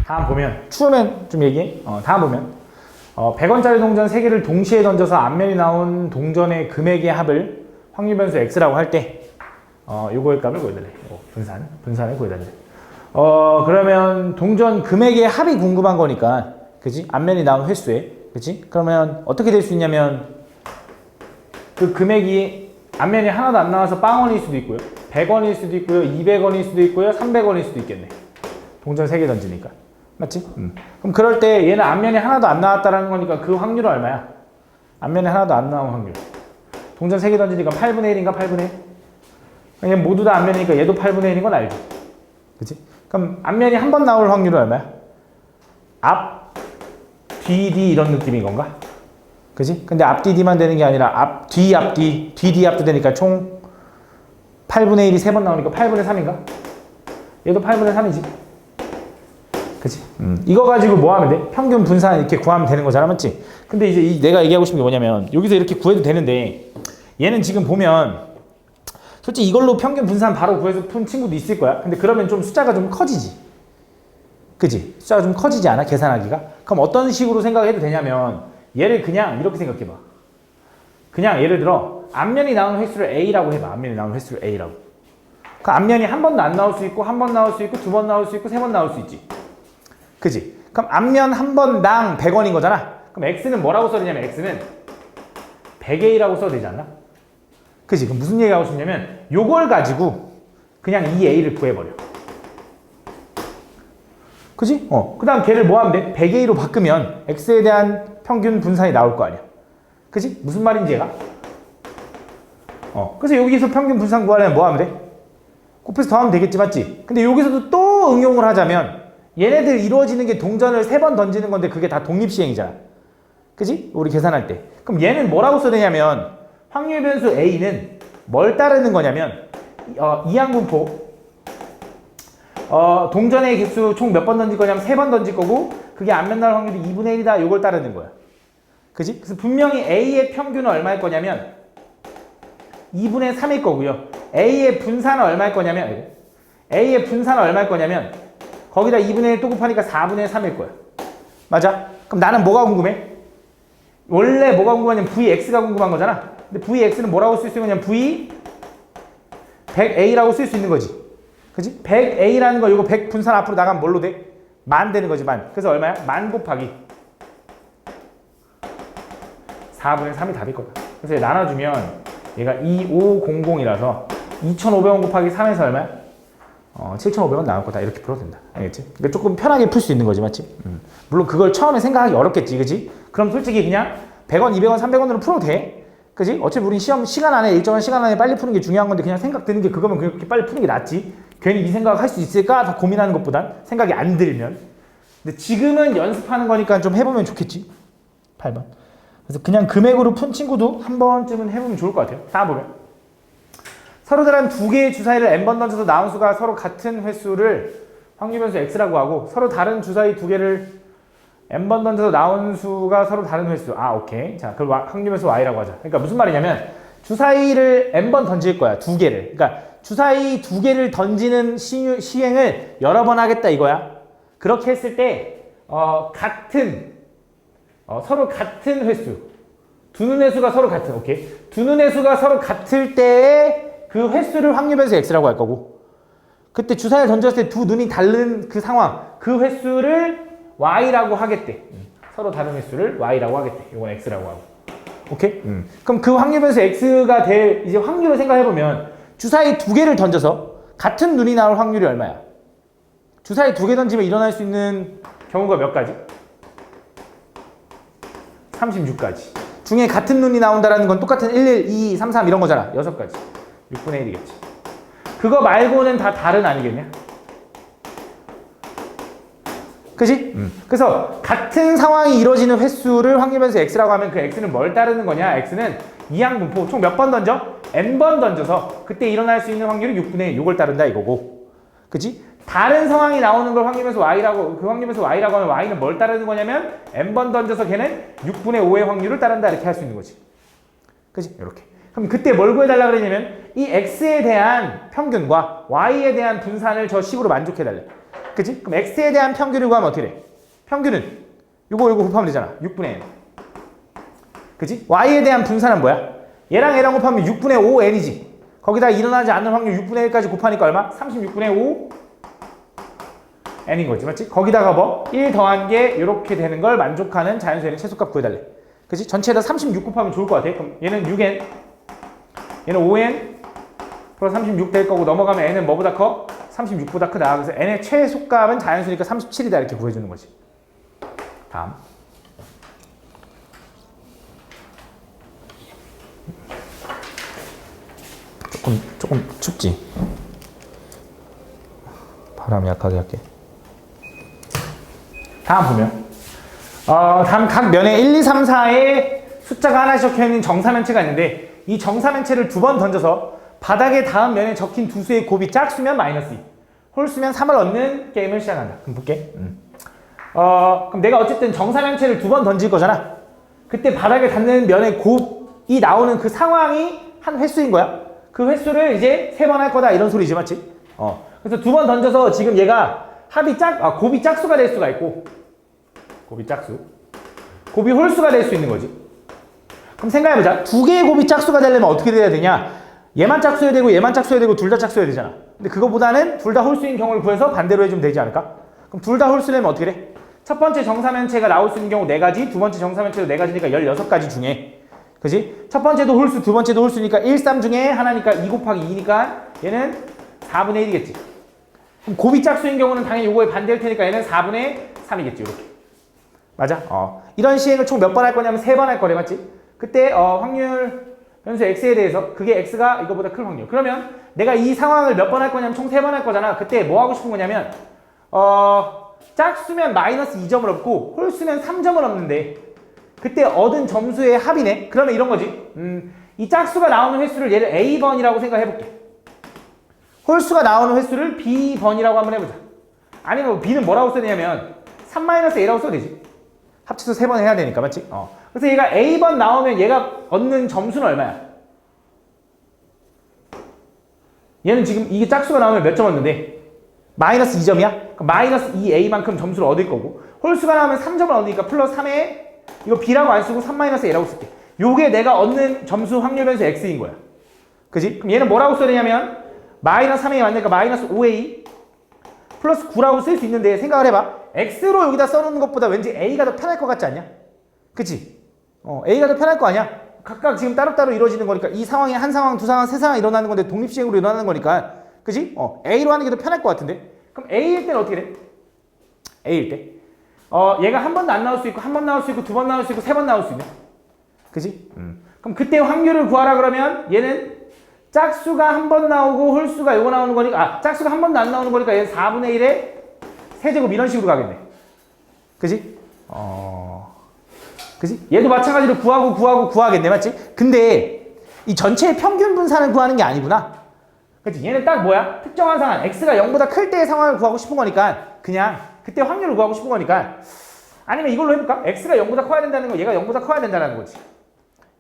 다음 보면 추우면 좀 얘기해. 다음 보면 100원짜리 동전 3개를 동시에 던져서 앞면이 나온 동전의 금액의 합을 확률 변수 x라고 할 때 요거의 값을 구해달래. 분산을 구해달래. 그러면 동전 금액의 합이 궁금한 거니까, 그지? 앞면이 나온 횟수에, 그지? 그러면 어떻게 될 수 있냐면 그 금액이 앞면이 하나도 안 나와서 0원일 수도 있고요, 100원일 수도 있고요, 200원일 수도 있고요, 300원일 수도 있겠네. 동전 3개 던지니까. 맞지? 그럼 그럴 때 얘는 앞면이 하나도 안 나왔다라는 거니까 그 확률은 얼마야? 앞면이 하나도 안 나온 확률. 동전 3개 던지니까 8분의 1인가 8분의 1? 얘 모두 다 앞면이니까 얘도 8분의 1인 건 알지? 그치? 그럼 앞면이 한 번 나올 확률은 얼마야? 앞, 뒤, 뒤 이런 느낌인 건가? 그치? 근데 앞, 뒤, 뒤만 되는 게 아니라 앞, 뒤, 뒤, 뒤, 앞도 되니까 총 8분의 1이 3번 나오니까 8분의 3인가? 얘도 8분의 3이지. 그치? 이거 가지고 뭐 하면 돼? 평균 분산 이렇게 구하면 되는 거잖아, 맞지? 근데 이제 내가 얘기하고 싶은 게 뭐냐면 여기서 이렇게 구해도 되는데 얘는 지금 보면 솔직히 이걸로 평균 분산 바로 구해서 푼 친구도 있을 거야. 근데 그러면 좀 숫자가 좀 커지지. 그치? 숫자가 좀 커지지 않아? 계산하기가? 그럼 어떤 식으로 생각해도 되냐면 얘를 그냥 이렇게 생각해봐. 그냥 예를 들어 앞면이 나오는 횟수를 A라고 해봐. 앞면이 나오는 횟수를 A라고. 그 앞면이 한 번도 안 나올 수 있고, 한 번 나올 수 있고, 2번 나올 수 있고, 3번 나올 수 있지. 그치? 그럼 앞면 한 번당 100원인 거잖아. 그럼 X는 뭐라고 써야 되냐면 X는 100A라고 써야 되지 않나? 그치? 그럼 무슨 얘기하고 싶냐면 요걸 가지고 그냥 이 A를 구해버려. 그치? 그 다음 걔를 뭐 하면 돼? 100A로 바꾸면 X에 대한 평균 분산이 나올 거 아니야. 그치? 무슨 말인지 얘가? 그래서 여기서 평균 분산 구하려면 뭐 하면 돼? 곱해서 더하면 되겠지, 맞지? 근데 여기서도 또 응용을 하자면 얘네들 이루어지는 게 동전을 3번 던지는 건데 그게 다 독립시행이잖아. 그치? 우리 계산할 때. 그럼 얘는 뭐라고 써야 되냐면 확률 변수 A는 뭘 따르는 거냐면 이항분포 동전의 개수 총 몇 번 던질 거냐면 3번 던질 거고 그게 앞면 나올 확률이 2분의 1이다. 요걸 따르는 거야. 그치? 그래서 분명히 A의 평균은 얼마일 거냐면 2분의 3일 거고요. A의 분산은 얼마일 거냐면 A의 분산은 얼마일 거냐면 거기다 2분의 1 또 곱하니까 4분의 3일 거야. 맞아? 그럼 나는 뭐가 궁금해? 원래 뭐가 궁금하냐면 Vx가 궁금한 거잖아. 근데 Vx는 뭐라고 쓸 수 있는 거냐면 V 100A라고 쓸 수 있는 거지. 그치? 100A라는 거 이거 100 분산 앞으로 나가면 뭘로 돼? 만 되는 거지, 만. 그래서 얼마야? 만 곱하기 4분의 3이 답일 거다. 그래서 얘 나눠주면 얘가 2500이라서 2500원 곱하기 3에서 얼마야? 7500원 나올 거다. 이렇게 풀어도 된다. 알겠지? 그러니까 조금 편하게 풀 수 있는 거지, 맞지? 물론 그걸 처음에 생각하기 어렵겠지, 그치? 그럼 솔직히 그냥 100원, 200원, 300원으로 풀어도 돼. 그치? 어차피 우린 시험 시간 안에, 일정한 시간 안에 빨리 푸는 게 중요한 건데 그냥 생각 드는 게 그거면 그렇게 빨리 푸는 게 낫지. 괜히 이 생각을 할 수 있을까? 더 고민하는 것보단 생각이 안 들면. 근데 지금은 연습하는 거니까 좀 해보면 좋겠지. 8번. 그래서 그냥 금액으로 푼 친구도 한 번쯤은 해보면 좋을 것 같아요. 다음 보면. 서로 다른 두 개의 주사위를 n번 던져서 나온 수가 서로 같은 횟수를 확률 변수 x라고 하고 서로 다른 주사위 두 개를 n번 던져서 나온 수가 서로 다른 횟수. 오케이. 자, 그걸 확률 변수 y라고 하자. 그러니까 무슨 말이냐면 주사위를 n번 던질 거야. 두 개를. 그러니까 주사위 두 개를 던지는 시행을 여러 번 하겠다 이거야. 그렇게 했을 때 서로 같은 횟수. 두 눈의 수가 서로 같은. 오케이. 두 눈의 수가 서로 같을 때에 그 횟수를 확률 변수 x라고 할 거고 그때 주사위를 던졌을 때 두 눈이 다른 그 상황 그 횟수를 y라고 하겠대. 서로 다른 횟수를 y라고 하겠대. 이건 x라고 하고. 오케이? 그럼 그 확률 변수 x가 될 이제 확률을 생각해 보면 주사위 두 개를 던져서 같은 눈이 나올 확률이 얼마야? 주사위 두 개 던지면 일어날 수 있는 경우가 몇 가지? 36가지. 중에 같은 눈이 나온다는 건 똑같은 1, 2, 3, 3 이런 거잖아. 6가지. 6분의 1이겠지. 그거 말고는 다 다른 아니겠냐? 그지? 그래서 같은 상황이 이루어지는 횟수를 확률 변수 x라고 하면 그 x는 뭘 따르는 거냐? x는 이항분포 총 몇 번 던져? n번 던져서 그때 일어날 수 있는 확률이 6분의 1 요걸 따른다 이거고. 그지? 다른 상황이 나오는 걸 확률 변수 y라고 그 확률 변수 y라고 하면 y는 뭘 따르는 거냐면 n번 던져서 걔는 6분의 5의 확률을 따른다 이렇게 할 수 있는 거지. 그지? 이렇게. 그럼 그때 뭘 구해달라 그러냐면 이 x에 대한 평균과 y에 대한 분산을 저 식으로 만족해달래. 그지? 그럼 x에 대한 평균을 구하면 어떻게 돼? 평균은 요거 곱하면 되잖아. 6분의 n. 그지? y에 대한 분산은 뭐야? 얘랑 곱하면 6분의 5n이지. 거기다 일어나지 않는 확률 6분의 1까지 곱하니까 얼마? 36분의 5 n인 거지. 맞지? 거기다가 뭐? 1 더한 게 이렇게 되는 걸 만족하는 자연수의 최소값 구해달래. 그지? 전체에다 36 곱하면 좋을 것 같아. 그럼 얘는 6n, 얘는 5n 플러스 36 될 거고 넘어가면 n은 뭐보다 커? 36보다 크다. 그래서 n의 최소값은 자연수니까 37이다. 이렇게 구해주는 거지. 다음. 조금 춥지? 바람 약하게 할게. 다음 보면 다음 각 면에 1, 2, 3, 4에 숫자가 하나씩 적혀있는 정사면체가 있는데 이 정사면체를 두 번 던져서 바닥에 닿은 면에 적힌 두 수의 곱이 짝수면 마이너스 2, 홀수면 3을 얻는 게임을 시작한다. 그럼 볼게. 그럼 내가 어쨌든 정사면체를 두 번 던질 거잖아. 그때 바닥에 닿는 면에 곱이 나오는 그 상황이 한 횟수인 거야. 그 횟수를 이제 3번 할 거다 이런 소리지, 맞지? 그래서 두 번 던져서 지금 얘가 곱이 짝수가 될 수가 있고, 곱이 짝수, 곱이 홀수가 될 수 있는 거지. 그럼 생각해보자. 두 개의 곱이 짝수가 되려면 어떻게 돼야 되냐? 얘만 짝수여야 되고 얘만 짝수여야 되고 둘 다 짝수여야 되잖아. 근데 그거보다는 둘 다 홀수인 경우를 구해서 반대로 해주면 되지 않을까? 그럼 둘 다 홀수려면 어떻게 돼? 첫 번째 정사면체가 나올 수 있는 경우 4가지, 두 번째 정사면체도 4가지니까 16가지 중에, 그지? 첫 번째도 홀수, 두 번째도 홀수니까 1, 3 중에 하나니까 2 곱하기 2니까 얘는 4분의 1이겠지. 그럼 곱이 짝수인 경우는 당연히 요거에 반대일 테니까 얘는 4분의 3이겠지, 이렇게. 맞아? 이런 시행을 총 몇 번 할 거냐면 3번 할 거래, 맞지? 그때 확률 변수 x에 대해서 그게 x가 이거보다 클 확률. 그러면 내가 이 상황을 몇 번 할 거냐면 총 3번 할 거잖아. 그때 뭐 하고 싶은 거냐면 짝수면 마이너스 2점을 얻고 홀수면 3점을 얻는데 그때 얻은 점수의 합이네. 그러면 이런 거지. 이 짝수가 나오는 횟수를 얘를 a번이라고 생각해볼게. 홀수가 나오는 횟수를 b번이라고 한번 해보자. 아니면 b는 뭐라고 써야 되냐면 3-a라고 써도 되지. 합쳐서 3번 해야 되니까, 맞지? 그래서 얘가 a번 나오면 얘가 얻는 점수는 얼마야? 얘는 지금 이게 짝수가 나오면 몇 점 얻는데? 마이너스 2점이야? 그럼 마이너스 2a만큼 점수를 얻을 거고, 홀수가 나오면 3점을 얻으니까 플러스 3에 이거 b라고 안 쓰고 3-a라고 쓸게. 요게 내가 얻는 점수 확률 변수 x인 거야. 그지? 그럼 얘는 뭐라고 써야 되냐면 마이너스 3a 맞으니까 마이너스 5a 플러스 9라고 쓸 수 있는데 생각을 해봐. x로 여기다 써놓는 것보다 왠지 a가 더 편할 것 같지 않냐? 그치? a가 더 편할 거 아니야? 각각 지금 따로따로 이루어지는 거니까 이 상황이 한 상황, 두 상황, 세 상황 일어나는 건데 독립시행으로 일어나는 거니까, 그치? a로 하는 게 더 편할 것 같은데? 그럼 a일 때는 어떻게 돼? a일 때 얘가 한 번도 안 나올 수 있고, 한 번 나올 수 있고, 두 번 나올 수 있고, 세 번 나올 수 있네. 그치? 그럼 그때 확률을 구하라 그러면 얘는 짝수가 한 번 나오고 홀수가 요거 나오는 거니까, 짝수가 한 번도 안 나오는 거니까 얘는 4분의 1에 세제곱 이런 식으로 가겠네. 그지? 그지? 얘도 마찬가지로 구하겠네. 맞지? 근데 이 전체의 평균 분산을 구하는 게 아니구나. 그치? 얘는 딱 뭐야? 특정한 상황, x가 0보다 클 때의 상황을 구하고 싶은 거니까 그냥 그때 확률을 구하고 싶은 거니까, 아니면 이걸로 해볼까? x가 0보다 커야 된다는 건 얘가 0보다 커야 된다는 거지.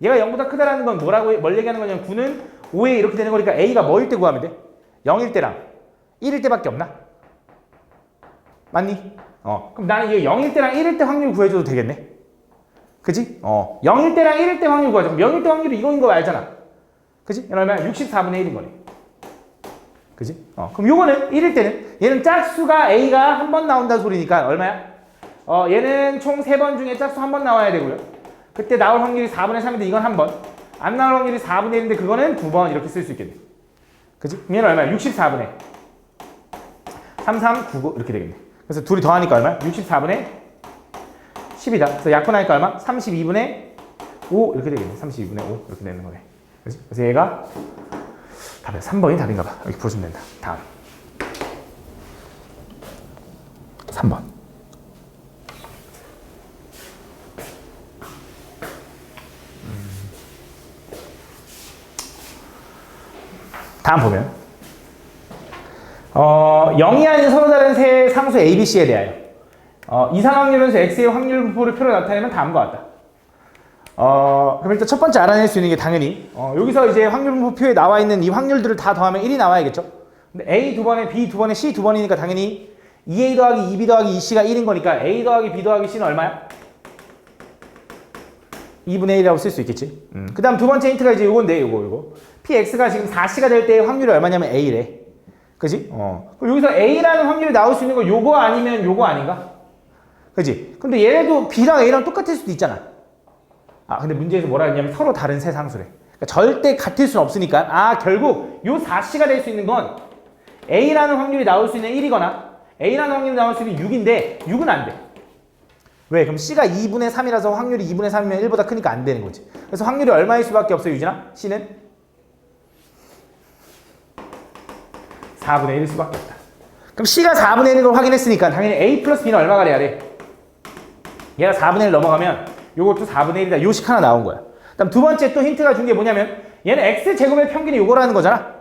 얘가 0보다 크다라는 건 뭘 얘기하는 거냐면 9는 5에 이렇게 되는 거니까 a가 뭐일 때 구하면 돼? 0일 때랑 1일 때밖에 없나? 맞니? 그럼 나는 이게 0일 때랑 1일 때 확률 구해줘도 되겠네? 그지? 0일 때랑 1일 때 확률 구하자. 그럼 0일 때 확률이 이거인 거 알잖아. 그지? 얼마야? 64분의 1인 거네. 그지? 그럼 요거는 1일 때는 얘는 짝수가 a가 한 번 나온다는 소리니까 얼마야? 얘는 총 3번 중에 짝수 한 번 나와야 되고요. 그때 나올 확률이 4분의 3인데 이건 한 번. 안 나올 확률이 4분의 1인데 그거는 2번 이렇게 쓸 수 있겠네. 그지? 그럼 얘는 얼마야? 64분의 3399 이렇게 되겠네. 그래서 둘이 더하니까 얼마야? 64분의 10이다. 그래서 약분하니까 얼마? 32분의 5 이렇게 되겠네. 32분의 5 이렇게 되는 거네. 그치? 그래서 얘가 답이야. 3번이 답인가 봐. 이렇게 풀어주면 된다. 다음 3번. 다음 보면 0이 아닌 서로 다른 세 상수 A, B, C에 대하여 이상확률 변수 X의 확률 분포를 표로 나타내면 다음과 같다. 그럼 일단 첫 번째 알아낼 수 있는 게 당연히 여기서 이제 확률 분포표에 나와 있는 이 확률들을 다 더하면 1이 나와야겠죠. 근데 A 두 번에 B 두 번에 C 두 번이니까 당연히 2A 더하기 2B 더하기 2C가 1인 거니까 A 더하기 B 더하기 C는 얼마야? 2분의 1이라고 쓸 수 있겠지. 그 다음 두 번째 힌트가 이제 요건데, 요거. PX가 지금 4C가 될 때 확률이 얼마냐면 A래. 그지? 그럼 여기서 A라는 확률이 나올 수 있는 거 요거 아니면 요거 아닌가? 그지? 근데 얘네도 B랑 A랑 똑같을 수도 있잖아. 근데 문제에서 뭐라 했냐면 서로 다른 세 상수래. 그러니까 절대 같을 수는 없으니까, 결국 요 4C가 될 수 있는 건 A라는 확률이 나올 수 있는 1이거나 A라는 확률이 나올 수 있는 6인데 6은 안 돼. 왜? 그럼 C가 2분의 3이라서 확률이 2분의 3이면 1보다 크니까 안 되는 거지. 그래서 확률이 얼마일 수밖에 없어요, 유진아? C는 4분의 1일 수밖에 없다. 그럼 C가 4분의 1인 걸 확인했으니까 당연히 A 플러스 B는 얼마가 돼야 돼? 얘가 4분의 1 넘어가면 요것도 4분의 1이다. 요식 하나 나온 거야. 그다음 두 번째 또 힌트가 준 게 뭐냐면 얘는 X제곱의 평균이 요거라는 거잖아.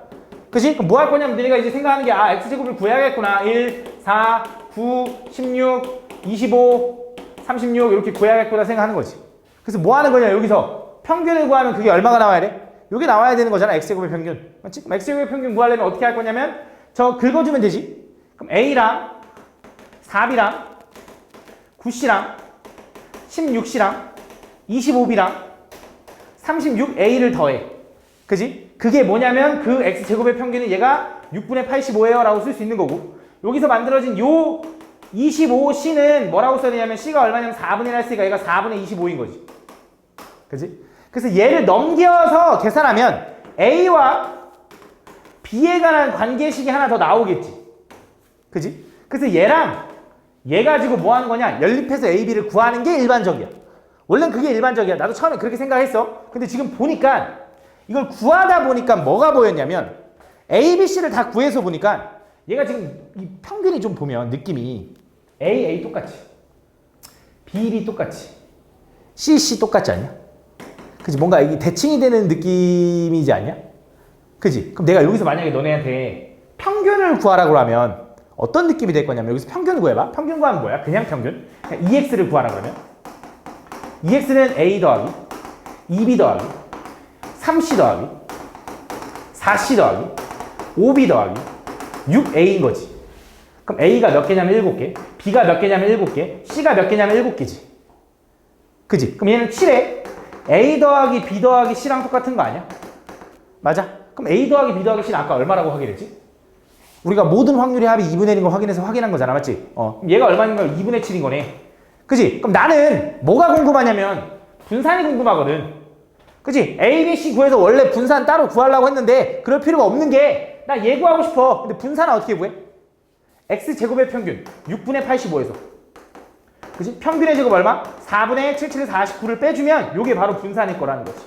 그치? 그럼 뭐 할 거냐면 너희가 이제 생각하는 게 X제곱을 구해야겠구나. 1, 4, 9, 16, 25, 36 이렇게 구해야겠구나 생각하는 거지. 그래서 뭐 하는 거냐 여기서 평균을 구하면 그게 얼마가 나와야 돼? 요게 나와야 되는 거잖아. X제곱의 평균. 맞지? 그럼 X제곱의 평균 구하려면 어떻게 할 거냐면 저 긁어주면 되지. 그럼 A랑 4B랑 9C랑 16C랑 25B랑 36A를 더해. 그지? 그게 뭐냐면 그 X제곱의 평균은 얘가 6분의 85예요 라고 쓸 수 있는 거고 여기서 만들어진 요 25C는 뭐라고 써야 되냐면 C가 얼마냐면 4분의 1 했으니까 얘가 4분의 25인 거지. 그지? 그래서 얘를 넘겨서 계산하면 A와 B에 관한 관계식이 하나 더 나오겠지. 그지? 그래서 얘랑 얘 가지고 뭐 하는 거냐? 연립해서 A, B를 구하는 게 일반적이야. 원래는 그게 일반적이야. 나도 처음에 그렇게 생각했어. 근데 지금 보니까 이걸 구하다 보니까 뭐가 보였냐면 A, B, C를 다 구해서 보니까 얘가 지금 이 평균이 좀 보면 느낌이 A 똑같이 B, B 똑같이 C 똑같지 않냐? 그치? 뭔가 이게 대칭이 되는 느낌이지 않냐? 그치? 그럼 내가 여기서 만약에 너네한테 평균을 구하라고 하면 어떤 느낌이 될 거냐면 여기서 평균 구해봐. 평균 구하면 뭐야? 그냥 평균. 그냥 EX를 구하라 그러면 EX는 A 더하기 2B 더하기 3C 더하기 4C 더하기 5B 더하기 6A인 거지. 그럼 A가 몇 개냐면 7개, B가 몇 개냐면 7개, C가 몇 개냐면 7개지. 그지? 그럼 얘는 7에 A 더하기 B 더하기 C랑 똑같은 거 아니야? 맞아? 그럼 A 더하기 B 더하기 C는 아까 얼마라고 확인했지? 우리가 모든 확률의 합이 2분의 1인 거 확인해서 확인한 거잖아. 맞지? 그럼 얘가 얼마인 걸 2분의 7인 거네. 그지? 그럼 나는 뭐가 궁금하냐면 분산이 궁금하거든. 그치? A, B, C 구해서 원래 분산 따로 구하려고 했는데 그럴 필요가 없는 게 나 얘 구하고 싶어. 근데 분산은 어떻게 구해? X제곱의 평균 6분의 85에서 그치? 평균의 제곱 얼마? 4분의 77에서 49를 빼주면 요게 바로 분산일 거라는 거지.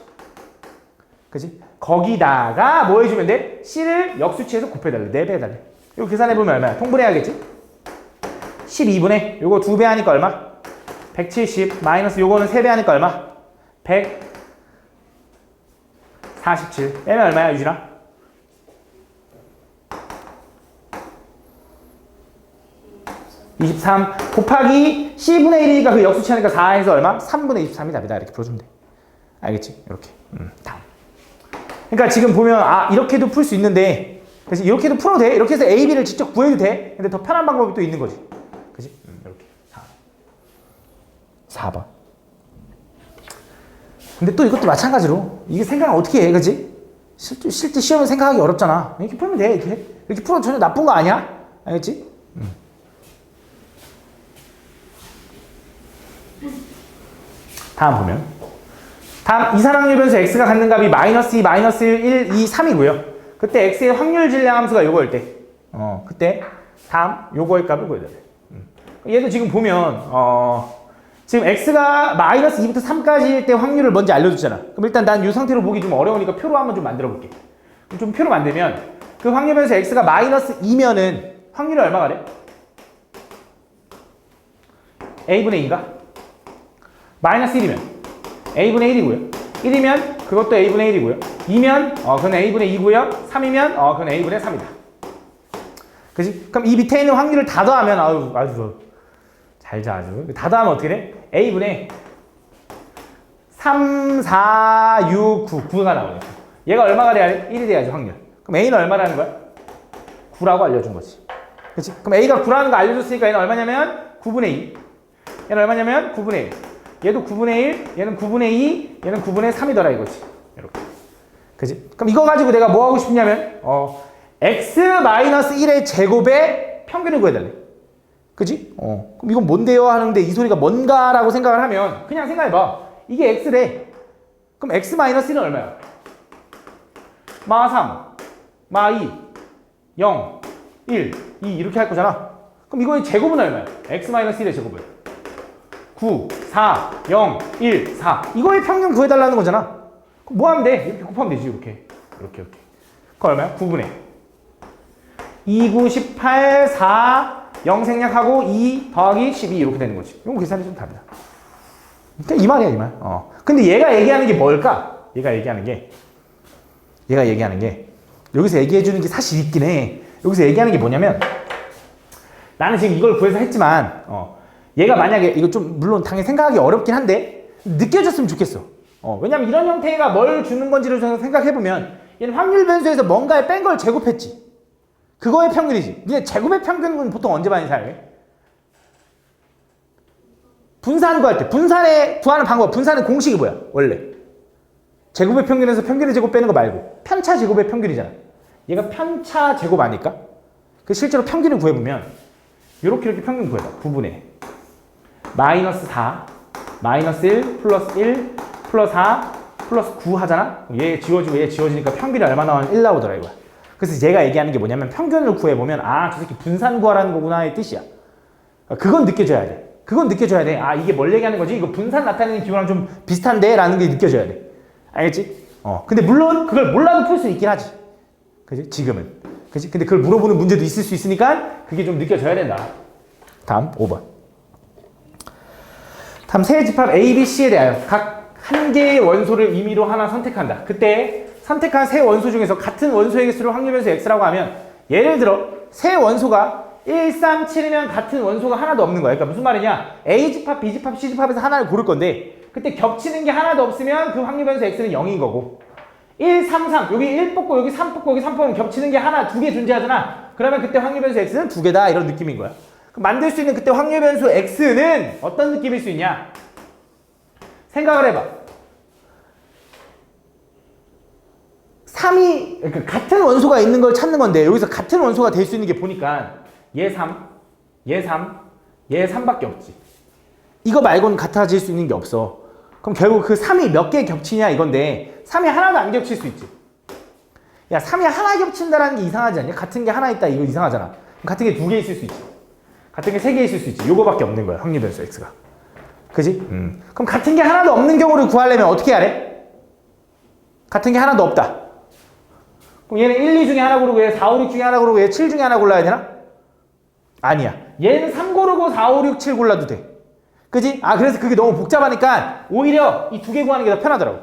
그치? 거기다가 뭐 해주면 돼? C를 역수치해서 곱해달래. 4배 해달래. 이거 계산해보면 얼마야? 통분해야겠지? 12분의 요거 2배 하니까 얼마? 170 마이너스 요거는 3배 하니까 얼마? 147 빼면 얼마야 유진아? 23 곱하기 C분의 1이니까 그 역수치 하니까 4에서 얼마? 3분의 23이 답이다. 이렇게 풀어주면 돼. 알겠지? 이렇게. 다음. 그러니까 지금 보면 이렇게도 풀 수 있는데 그래서 이렇게도 풀어도 돼. 이렇게 해서 A, B를 직접 구해도 돼. 근데 더 편한 방법이 또 있는 거지. 그치? 이렇게. 4번. 근데 또 이것도 마찬가지로 이게 생각을 어떻게 해, 그치? 실제 시험은 생각하기 어렵잖아. 이렇게 풀면 돼. 이렇게 풀어도 전혀 나쁜 거 아니야? 알겠지? 다음 보면 다음 이산확률 변수 x가 갖는 값이 마이너스 2, 마이너스 1, 1, 2, 3이고요. 그때 x의 확률 질량 함수가 요거일 때 그때 다음 요거의 값을 구해야 돼. 얘도 지금 보면 지금 x가 마이너스 2부터 3까지일 때 확률을 먼저 알려줬잖아. 그럼 일단 난 이 상태로 보기 좀 어려우니까 표로 한번 좀 만들어 볼게. 좀 표로 만들면 그 확률 변수 x가 마이너스 2면은 확률이 얼마가 돼? a분의 2인가? 마이너스 1이면 a분의 1이고요. 1이면 그것도 a분의 1이고요. 2면 그건 a분의 2고요. 3이면 그건 a분의 3이다. 그치? 그럼 이 밑에 있는 확률을 다 더하면 아주 잘 자 아주. 다 더하면 어떻게 돼? a분의 3, 4, 6, 9, 9가 나오네. 얘가 얼마가 돼야 돼? 1이 돼야지 확률. 그럼 a는 얼마라는 거야? 9라고 알려준 거지. 그치? 그럼 A가 9라는 거 알려줬으니까 얘는 얼마냐면 9분의 2. 얘는 얼마냐면 9분의 1. 얘도 9분의 1, 얘는 9분의 2, 얘는 9분의 3이더라 이거지. 이렇게. 그치? 그럼 이거 가지고 내가 뭐 하고 싶냐면 x-1의 제곱의 평균을 구해달래. 그치? 그럼 이건 뭔데요? 하는데 이 소리가 뭔가라고 생각을 하면 그냥 생각해봐. 이게 x래. 그럼 x-1은 얼마야? 마 3, 마 2, 0, 1, 2 이렇게 할 거잖아. 그럼 이거의 제곱은 얼마야? x-1의 제곱은 9, 4, 0, 1, 4 이거의 평균 구해달라는 거잖아. 그럼 뭐 하면 돼? 이렇게 곱하면 되지. 이렇게. 그거 얼마야? 9분의 2, 9, 18, 4 0 생략하고 2 더하기 12 이렇게 되는 거지. 이건 계산이 좀 답니다. 그러니까 이 말이야, 이 말. 근데 얘가 얘기하는 게 뭘까? 얘가 얘기하는 게 여기서 얘기해 주는 게 사실 있긴 해. 여기서 얘기하는 게 뭐냐면 나는 지금 이걸 구해서 했지만 얘가 만약에 이거 좀 물론 당연히 생각하기 어렵긴 한데 느껴졌으면 좋겠어. 왜냐면 이런 형태가 뭘 주는 건지를 생각해보면 얘는 확률 변수에서 뭔가에 뺀 걸 제곱했지. 그거의 평균이지. 근데 제곱의 평균은 보통 언제 많이 사용해? 분산 구할 때. 분산에 구하는 방법. 분산의 공식이 뭐야? 원래. 제곱의 평균에서 평균의 제곱 빼는 거 말고 편차 제곱의 평균이잖아. 얘가 편차 제곱 아닐까? 그 실제로 평균을 구해보면 이렇게 평균 구해봐. 9분의 마이너스 4, 마이너스 1, 플러스 1, 플러스 4, 플러스 9 하잖아? 얘 지워지고 얘 지워지니까 평균이 얼마 나오면 1 나오더라 이거야. 그래서 얘가 얘기하는 게 뭐냐면 평균을 구해보면 저 새끼 분산 구하라는 거구나의 뜻이야. 그건 느껴져야 돼. 이게 뭘 얘기하는 거지? 이거 분산 나타내는 기호랑 좀 비슷한데? 라는 게 느껴져야 돼. 알겠지? 근데 물론 그걸 몰라도 풀 수 있긴 하지. 그지? 지금은. 그지? 근데 그걸 물어보는 문제도 있을 수 있으니까 그게 좀 느껴져야 된다. 다음 5번. 다음 세 집합 A, B, C에 대하여 각 한 개의 원소를 임의로 하나 선택한다. 그때 선택한 세 원소 중에서 같은 원소의 개수를 확률변수 x라고 하면 예를 들어 세 원소가 1, 3, 7이면 같은 원소가 하나도 없는 거야. 그러니까 무슨 말이냐? A집합, B집합, C집합에서 하나를 고를 건데 그때 겹치는 게 하나도 없으면 그 확률변수 x는 0인 거고 1, 3, 3 여기 1 뽑고 여기 3 뽑고 여기 3 뽑으면 겹치는 게 하나, 두 개 존재하잖아. 그러면 그때 확률변수 x는 두 개다 이런 느낌인 거야. 그럼 만들 수 있는 그때 확률변수 x는 어떤 느낌일 수 있냐? 생각을 해봐. 3이 그러니까 같은 원소가 있는 걸 찾는 건데 여기서 같은 원소가 될 수 있는 게 보니까 얘 3, 얘 3, 얘 3밖에 없지. 이거 말고는 같아질 수 있는 게 없어. 그럼 결국 그 3이 몇 개 겹치냐 이건데 3이 하나도 안 겹칠 수 있지. 야 3이 하나 겹친다라는 게 이상하지 않냐? 같은 게 하나 있다 이거 이상하잖아. 같은 게 두 개 있을 수 있지. 같은 게 세 개 있을 수 있지. 요거밖에 없는 거야. 확률변수 x가. 그지? 그럼 같은 게 하나도 없는 경우를 구하려면 어떻게 하래? 같은 게 하나도 없다. 그럼 얘는 1, 2 중에 하나 고르고 얘 4, 5, 6 중에 하나 고르고 얘 7 중에 하나 골라야 되나? 아니야. 얘는 3 고르고 4, 5, 6, 7 골라도 돼. 그지? 그래서 그게 너무 복잡하니까 오히려 이 두 개 구하는 게 더 편하더라고.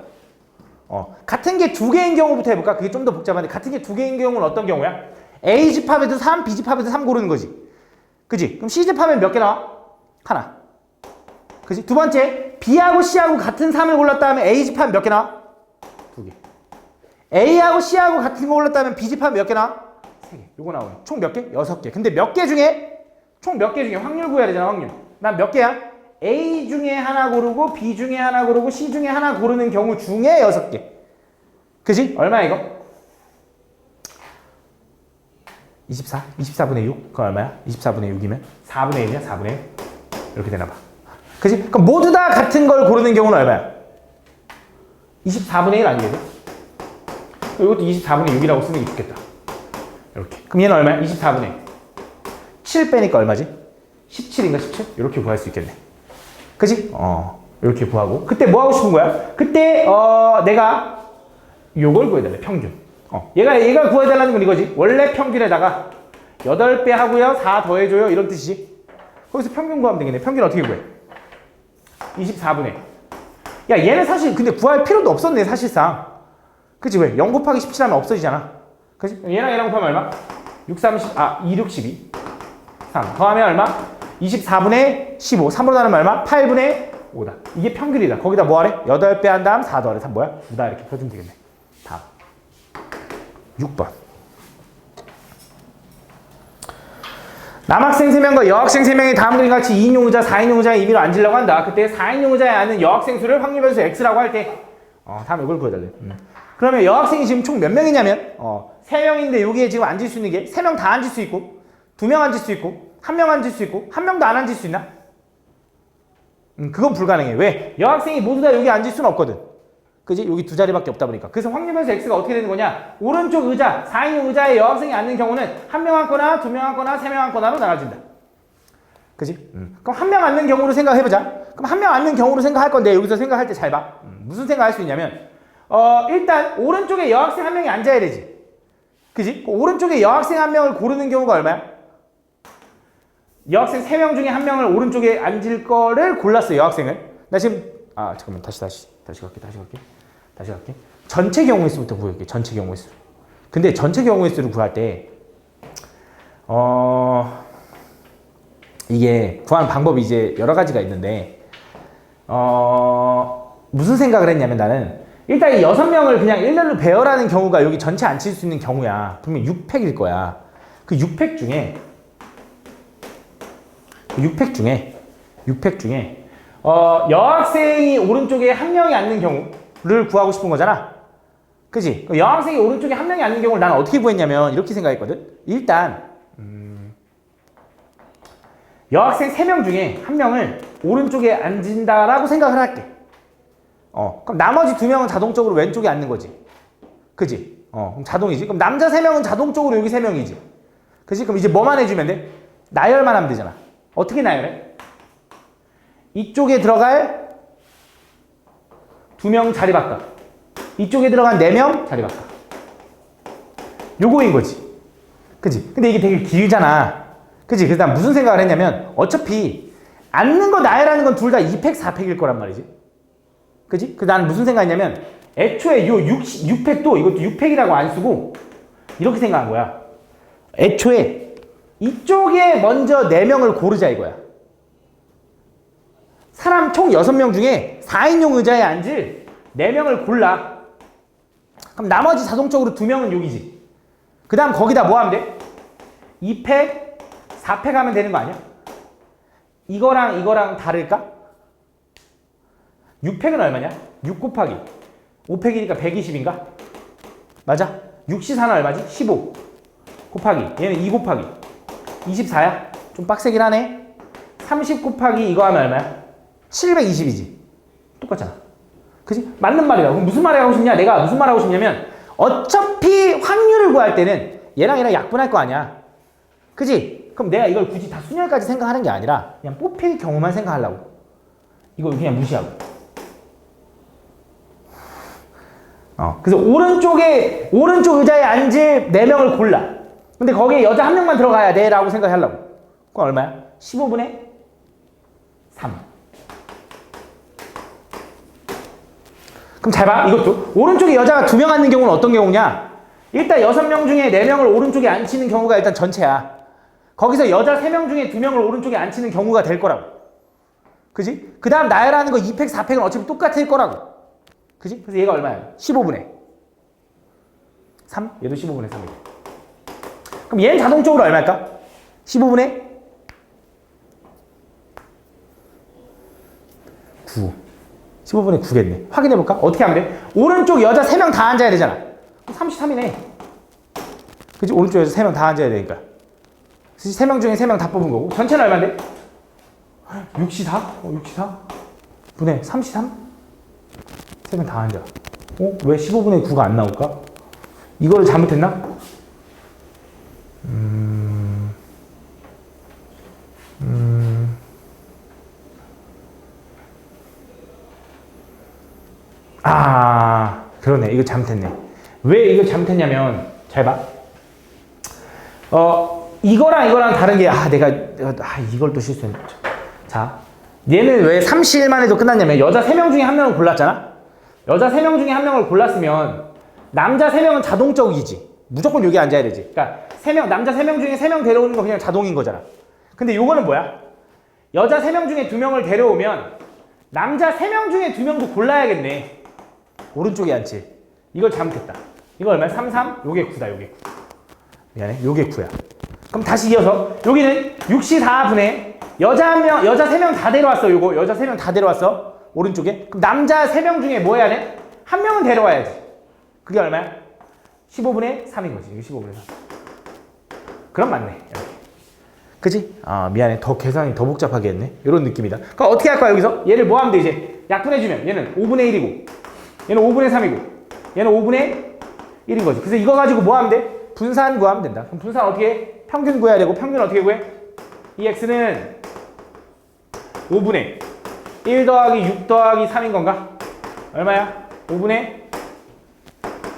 같은 게 두 개인 경우부터 해볼까? 그게 좀 더 복잡한데 같은 게 두 개인 경우는 어떤 경우야? A집합에도 3, B집합에도 3 고르는 거지. 그지? 그럼 C집합엔 몇 개 나와? 하나. 그지? 두 번째, B하고 C하고 같은 3을 골랐다면 A집합 몇 개 나와? 두 개. A하고 C하고 같은 거 골랐다면 B집합 몇 개 나와? 세 개. 요거 나오네. 총 몇 개? 6개. 근데 몇 개 중에? 총 몇 개 중에 확률 구해야 되잖아, 확률. 난 몇 개야? A 중에 하나 고르고 B 중에 하나 고르고 C 중에 하나 고르는 경우 중에 6개. 그지? 얼마야 이거? 24? 24분의 6? 그건 얼마야? 24분의 6이면? 4분의 1이야? 4분의 1? 이렇게 되나 봐. 그지? 그럼 모두 다 같은 걸 고르는 경우는 얼마야? 24분의 1 아니겠어? 이것도 24분의 6이라고 쓰는 게 좋겠다. 이렇게. 그럼 얘는 얼마야? 24분의 1. 7 빼니까 얼마지? 17인가 17? 이렇게 구할 수 있겠네. 그지? 이렇게 구하고. 그때 뭐 하고 싶은 거야? 그때, 내가 요걸 구해달래. 평균. 얘가 구해달라는 건 이거지. 원래 평균에다가 8배 하고요. 4 더해줘요. 이런 뜻이지. 거기서 평균 구하면 되겠네. 평균 어떻게 구해? 24분의. 야, 얘는 사실 근데 구할 필요도 없었네, 사실상. 그치, 왜? 0 곱하기 17 하면 없어지잖아. 그치? 얘랑 곱하면 얼마? 6, 3, 10, 2, 6, 12. 3. 더하면 얼마? 24분의 15. 3으로 나누면 얼마? 8분의 5다. 이게 평균이다. 거기다 뭐 하래? 8배 한 다음 4 더하래. 3 뭐야? 9다. 이렇게 펴주면 되겠네. 다음. 6번. 남학생 3명과 여학생 3명이 다음 그림 같이 2인용 의자, 4인용 의자에 임의로 앉으려고 한다. 그때 4인용 의자에 앉는 여학생 수를 확률 변수 x라고 할 때 다음 이걸 구해달래. 그러면 여학생이 지금 총 몇 명이냐면 3명인데 여기에 지금 앉을 수 있는 게 3명 다 앉을 수 있고 2명 앉을 수 있고 1명 앉을 수 있고 1명도 안 앉을 수 있나? 그건 불가능해. 왜? 여학생이 모두 다 여기 앉을 수는 없거든. 그지? 여기 두 자리밖에 없다 보니까. 그래서 확률 변수 x가 어떻게 되는 거냐? 오른쪽 의자, 4인용 의자에 여학생이 앉는 경우는 1명 앉거나 2명 앉거나 3명 앉거나로 나눠진다. 그지? 그럼 1명 앉는 경우로 생각해보자. 그럼 1명 앉는 경우로 생각할 건데 여기서 생각할 때 잘 봐. 무슨 생각할 수 있냐면 일단 오른쪽에 여학생 1명이 앉아야 되지. 그지? 오른쪽에 여학생 1명을 고르는 경우가 얼마야? 여학생 3명 중에 1명을 오른쪽에 앉을 거를 골랐어. 여학생을. 나 지금 잠깐만 다시 갈게. 전체 경우의 수부터 구할게. 전체 경우의 수. 근데 전체 경우의 수를 구할 때 이게 구하는 방법이 이제 여러 가지가 있는데 무슨 생각을 했냐면 나는 일단 이 6명을 그냥 일렬로 배열하는 경우가 여기 전체 앉힐 수 있는 경우야. 분명 6팩일 거야. 그 6팩 중에 여학생이 오른쪽에 1명이 앉는 경우를 구하고 싶은 거잖아. 그지? 여학생이 오른쪽에 1명이 앉는 경우를 나는 어떻게 구했냐면 이렇게 생각했거든. 일단 여학생 3명 중에 1명을 오른쪽에 앉는다라고 생각을 할게. 그럼 나머지 2명은 자동적으로 왼쪽에 앉는 거지. 그지? 그럼 자동이지. 그럼 남자 3명은 자동적으로 여기 3명이지. 그지? 그럼 이제 뭐만 해주면 돼? 나열만 하면 되잖아. 어떻게 나열해? 이쪽에 들어갈 2명 자리 바꿔. 이쪽에 들어간 4명 자리 바꿔. 요거인 거지. 그지? 근데 이게 되게 길잖아. 그지? 그래서 난 무슨 생각을 했냐면 어차피 앉는 거 나열하는 건 둘 다 2팩, 4팩일 거란 말이지. 그지? 그래서 난 무슨 생각했냐면 애초에 요 6팩도 이것도 6팩이라고 안 쓰고 이렇게 생각한 거야. 애초에 이쪽에 먼저 4명을 고르자 이거야. 사람 총 6명 중에 4인용 의자에 앉을 4명을 골라. 그럼 나머지 자동적으로 2명은 여기지. 그 다음 거기다 뭐 하면 돼? 2팩, 4팩 하면 되는 거 아니야? 이거랑 이거랑 다를까? 6팩은 얼마냐? 6 곱하기 5팩이니까 120인가? 맞아? 6C4는 얼마지? 15 곱하기 얘는 2 곱하기 24야? 좀 빡세긴 하네. 30 곱하기 이거 하면 얼마야? 720이지. 똑같잖아. 그치? 맞는 말이야. 그럼 무슨 말을 하고 싶냐? 내가 무슨 말 하고 싶냐면 어차피 확률을 구할 때는 얘랑 얘랑 약분할 거 아니야. 그치? 그럼 내가 이걸 굳이 다 순열까지 생각하는 게 아니라 그냥 뽑힐 경우만 생각하려고. 이거 그냥 무시하고. 그래서 오른쪽 의자에 앉을 4명을 골라. 근데 거기에 여자 1명만 들어가야 돼 라고 생각하려고. 그건 얼마야? 15분의 3. 그럼 잘 봐. 이것도 오른쪽에 여자가 2명 앉는 경우는 어떤 경우냐? 일단 6명 중에 4명을 오른쪽에 앉히는 경우가 일단 전체야. 거기서 여자 3명 중에 2명을 오른쪽에 앉히는 경우가 될 거라고. 그지? 그 다음 나열하는 거 2팩, 4팩은 어차피 똑같을 거라고. 그지? 그래서 얘가 얼마야? 15분의 3? 얘도 15분의 3이야. 그럼 얘는 자동적으로 얼마일까? 15분의 9. 15분의 9겠네. 확인해볼까? 어떻게 하면 돼? 오른쪽 여자 3명 다 앉아야 되잖아. 33이네. 그치? 오른쪽 여자 3명 다 앉아야 되니까. 3명 중에 3명 다 뽑은 거고. 전체는 얼마인데? 64? 64? 분의 33? 3명 다 앉아. 왜 15분의 9가 안 나올까? 이거를 잘못했나? 그러네. 이거 잘못했네. 왜 이거 잘못했냐면, 잘 봐. 이거랑 다른 게, 내가 이걸 또 실수했네. 자, 얘는 왜 30일만 해도 끝났냐면, 여자 3명 중에 1명을 골랐잖아? 여자 3명 중에 1명을 골랐으면, 남자 3명은 자동적이지. 무조건 여기 앉아야 되지. 그러니까, 남자 3명 중에 3명 데려오는 거 그냥 자동인 거잖아. 근데 요거는 뭐야? 여자 3명 중에 2명을 데려오면, 남자 3명 중에 2명도 골라야겠네. 오른쪽에 앉지. 이걸 잘못했다. 이거 얼마야? 33? 요게 9다, 요게 9. 미안해. 요게 9야. 그럼 다시 이어서 여기는 6시 4분에 여자 3명 다 데려왔어. 요거 여자 3명 다 데려왔어. 오른쪽에. 그럼 남자 3명 중에 뭐 해야 돼? 한 명은 데려와야지. 그게 얼마야? 15분의 3인 거지. 이게 15분의 3. 그럼 맞네. 이렇게. 그치? 아, 미안해. 더 계산이 더 복잡하게 했네. 이런 느낌이다. 그럼 어떻게 할 거야, 여기서? 얘를 뭐 하면 돼, 이제? 약분해주면. 얘는 5분의 1이고, 얘는 5분의 3이고, 얘는 5분의 1인 거지. 그래서 이거 가지고 뭐 하면 돼? 분산 구하면 된다. 그럼 분산 어떻게 해? 평균 구해야 되고, 평균 어떻게 구해? 이 x는 5분의 1 더하기 6 더하기 3인 건가? 얼마야? 5분의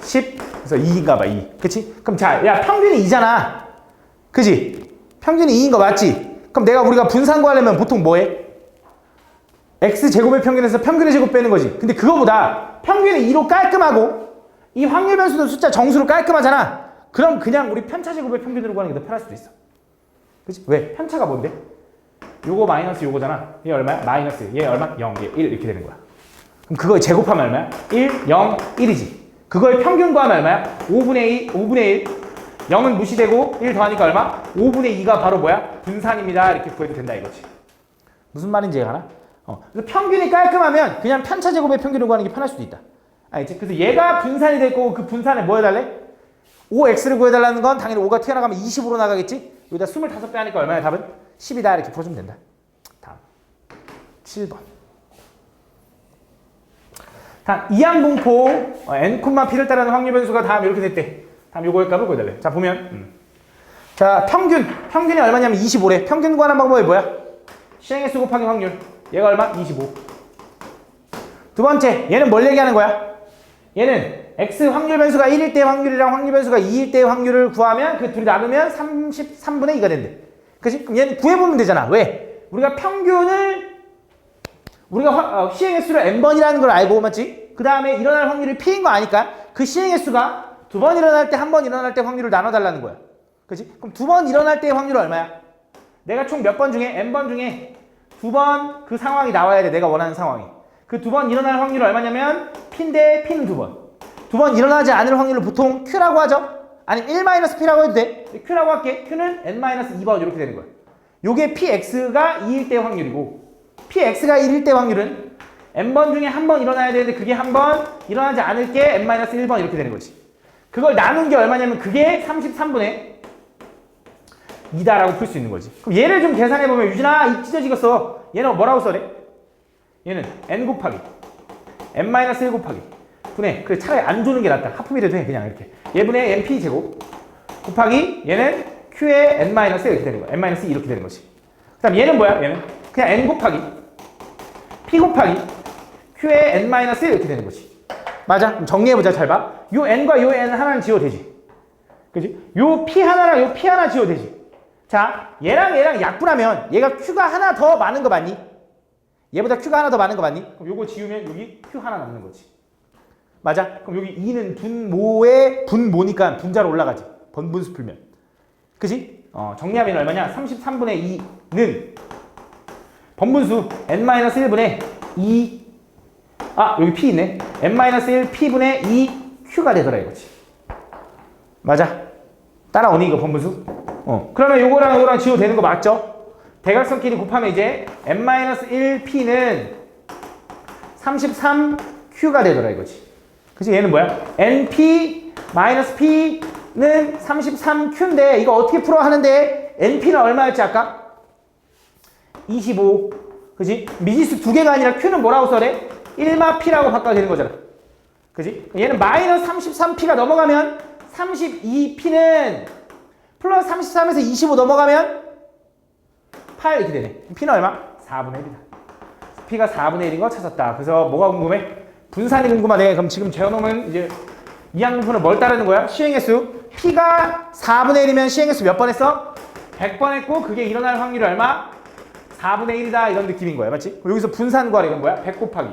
10. 그래서 2인가 봐, 2. 그치? 그럼 자, 야, 평균이 2잖아. 그치? 평균이 2인 거 맞지? 그럼 우리가 분산 구하려면 보통 뭐 해? x제곱의 평균에서 평균의 제곱 빼는 거지. 근데 그거보다 평균이 2로 깔끔하고 이 확률 변수는 숫자 정수로 깔끔하잖아. 그럼 그냥 우리 편차 제곱의 평균으로 구하는 게 더 편할 수도 있어. 그치? 왜? 편차가 뭔데? 요거 마이너스 요거잖아. 얘 얼마야? 마이너스. 얘 얼마? 0, 얘 1 이렇게 되는 거야. 그럼 그걸 제곱하면 얼마야? 1, 0, 1이지. 그걸 평균 구하면 얼마야? 5분의 1. 0은 무시되고 1 더하니까 얼마? 5분의 2가 바로 뭐야? 분산입니다. 이렇게 구해도 된다 이거지. 무슨 말인지 이해가나? 그래서 평균이 깔끔하면 그냥 편차 제곱의 평균을 구하는 게 편할 수도 있다. 알겠지? 그래서 얘가 분산이 될 거고 그 분산에 뭐 해달래? 5x를 구해달라는 건 당연히 5가 튀어나가면 20으로 나가겠지? 여기다 25배 하니까 얼마야 답은? 10이다 이렇게 풀어주면 된다. 다음 7번. 다음 이항분포 n, p를 따르는 확률 변수가 다음 이렇게 됐대. 다음 요거의 값을 구해달래. 자 보면 자 평균이 얼마냐면 25래. 평균 구하는 방법이 뭐야? 시행횟수 곱하기 확률. 얘가 얼마? 25. 두 번째 얘는 뭘 얘기하는 거야? 얘는 x 확률 변수가 1일 때 확률이랑 확률 변수가 2일 때 확률을 구하면 그 둘이 나누면 33분의 2가 된대. 그치? 그럼 얘는 구해보면 되잖아. 왜? 우리가 평균을 우리가 시행횟수를 n번이라는 걸 알고 맞지? 그 다음에 일어날 확률이 p인 거 아니까 그 시행횟수가 두 번 일어날 때, 한 번 일어날 때 확률을 나눠달라는 거야. 그치? 그럼 두 번 일어날 때의 확률은 얼마야? 내가 총 몇 번 중에 n번 중에 두 번 그 상황이 나와야 돼. 내가 원하는 상황이. 그 두 번 일어날 확률이 얼마냐면 p인데 p는 두 번. 두 번 일어나지 않을 확률을 보통 q라고 하죠. 아니면 1-p라고 해도 돼. q라고 할게. q는 n-2번 이렇게 되는 거야. 요게 px가 2일 때 확률이고 px가 1일 때 확률은 n번 중에 한 번 일어나야 되는데 그게 한 번 일어나지 않을 게 n-1번 이렇게 되는 거지. 그걸 나눈 게 얼마냐면 그게 33분의 2다라고 풀 수 있는 거지. 그럼 얘를 좀 계산해보면 유진아 입 찢어지겠어. 얘는 뭐라고 써래? 얘는 n 곱하기 n-1 곱하기 분의 그래 차라리 안 주는 게 낫다. 하품이라도 해 그냥 이렇게. 얘분의 np 제곱 곱하기 얘는 q의 n-1 이렇게 되는 거야. n-2 이렇게 되는 거지. 그 다음 얘는 뭐야? 얘는 그냥 n 곱하기 p 곱하기 q의 n-1 이렇게 되는 거지. 맞아? 그럼 정리해보자. 잘 봐. 요 n과 요 n 하나는 지워도 되지. 그지? 요 p 하나랑 요 p 하나 지워도 되지. 자, 얘랑 약분하면 얘가 q가 하나 더 많은 거 맞니? 얘보다 q가 하나 더 많은 거 맞니? 그럼 요거 지우면 여기 q 하나 남는 거지. 맞아? 그럼 여기 2는 분모의 분모니까 분자로 올라가지. 번분수 풀면. 그지? 정리하면 얼마냐? 33분의 2는 번분수 n-1분의 2 여기 p 있네. n-1 p분의 2q가 되더라 이거지. 맞아? 따라오니 이거 번분수? 그러면 요거랑 지워도 되는 거 맞죠? 대각선끼리 곱하면 이제 n-1 p는 33q가 되더라 이거지. 그치? 얘는 뭐야? np p는 33q인데 이거 어떻게 풀어 하는데 np는 얼마였지 아까? 25. 그치? 미지수 두 개가 아니라 q는 뭐라고 써래? 1마p라고 바꿔야 되는 거잖아. 그치? 얘는 마이너스 33p가 넘어가면 32p는 플러스 33에서 25 넘어가면 8 이렇게 되네. p는 얼마? 4분의 1이다. p가 4분의 1인 거 찾았다. 그래서 뭐가 궁금해? 분산이 궁금하네. 그럼 지금 재현호는 이제 이항분포는 뭘 따르는 거야? 시행횟수. p가 4분의 1이면 시행횟수 몇 번 했어? 100번 했고 그게 일어날 확률이 얼마? 4분의 1이다 이런 느낌인 거야. 맞지? 여기서 분산 구하래. 이건 뭐야? 100 곱하기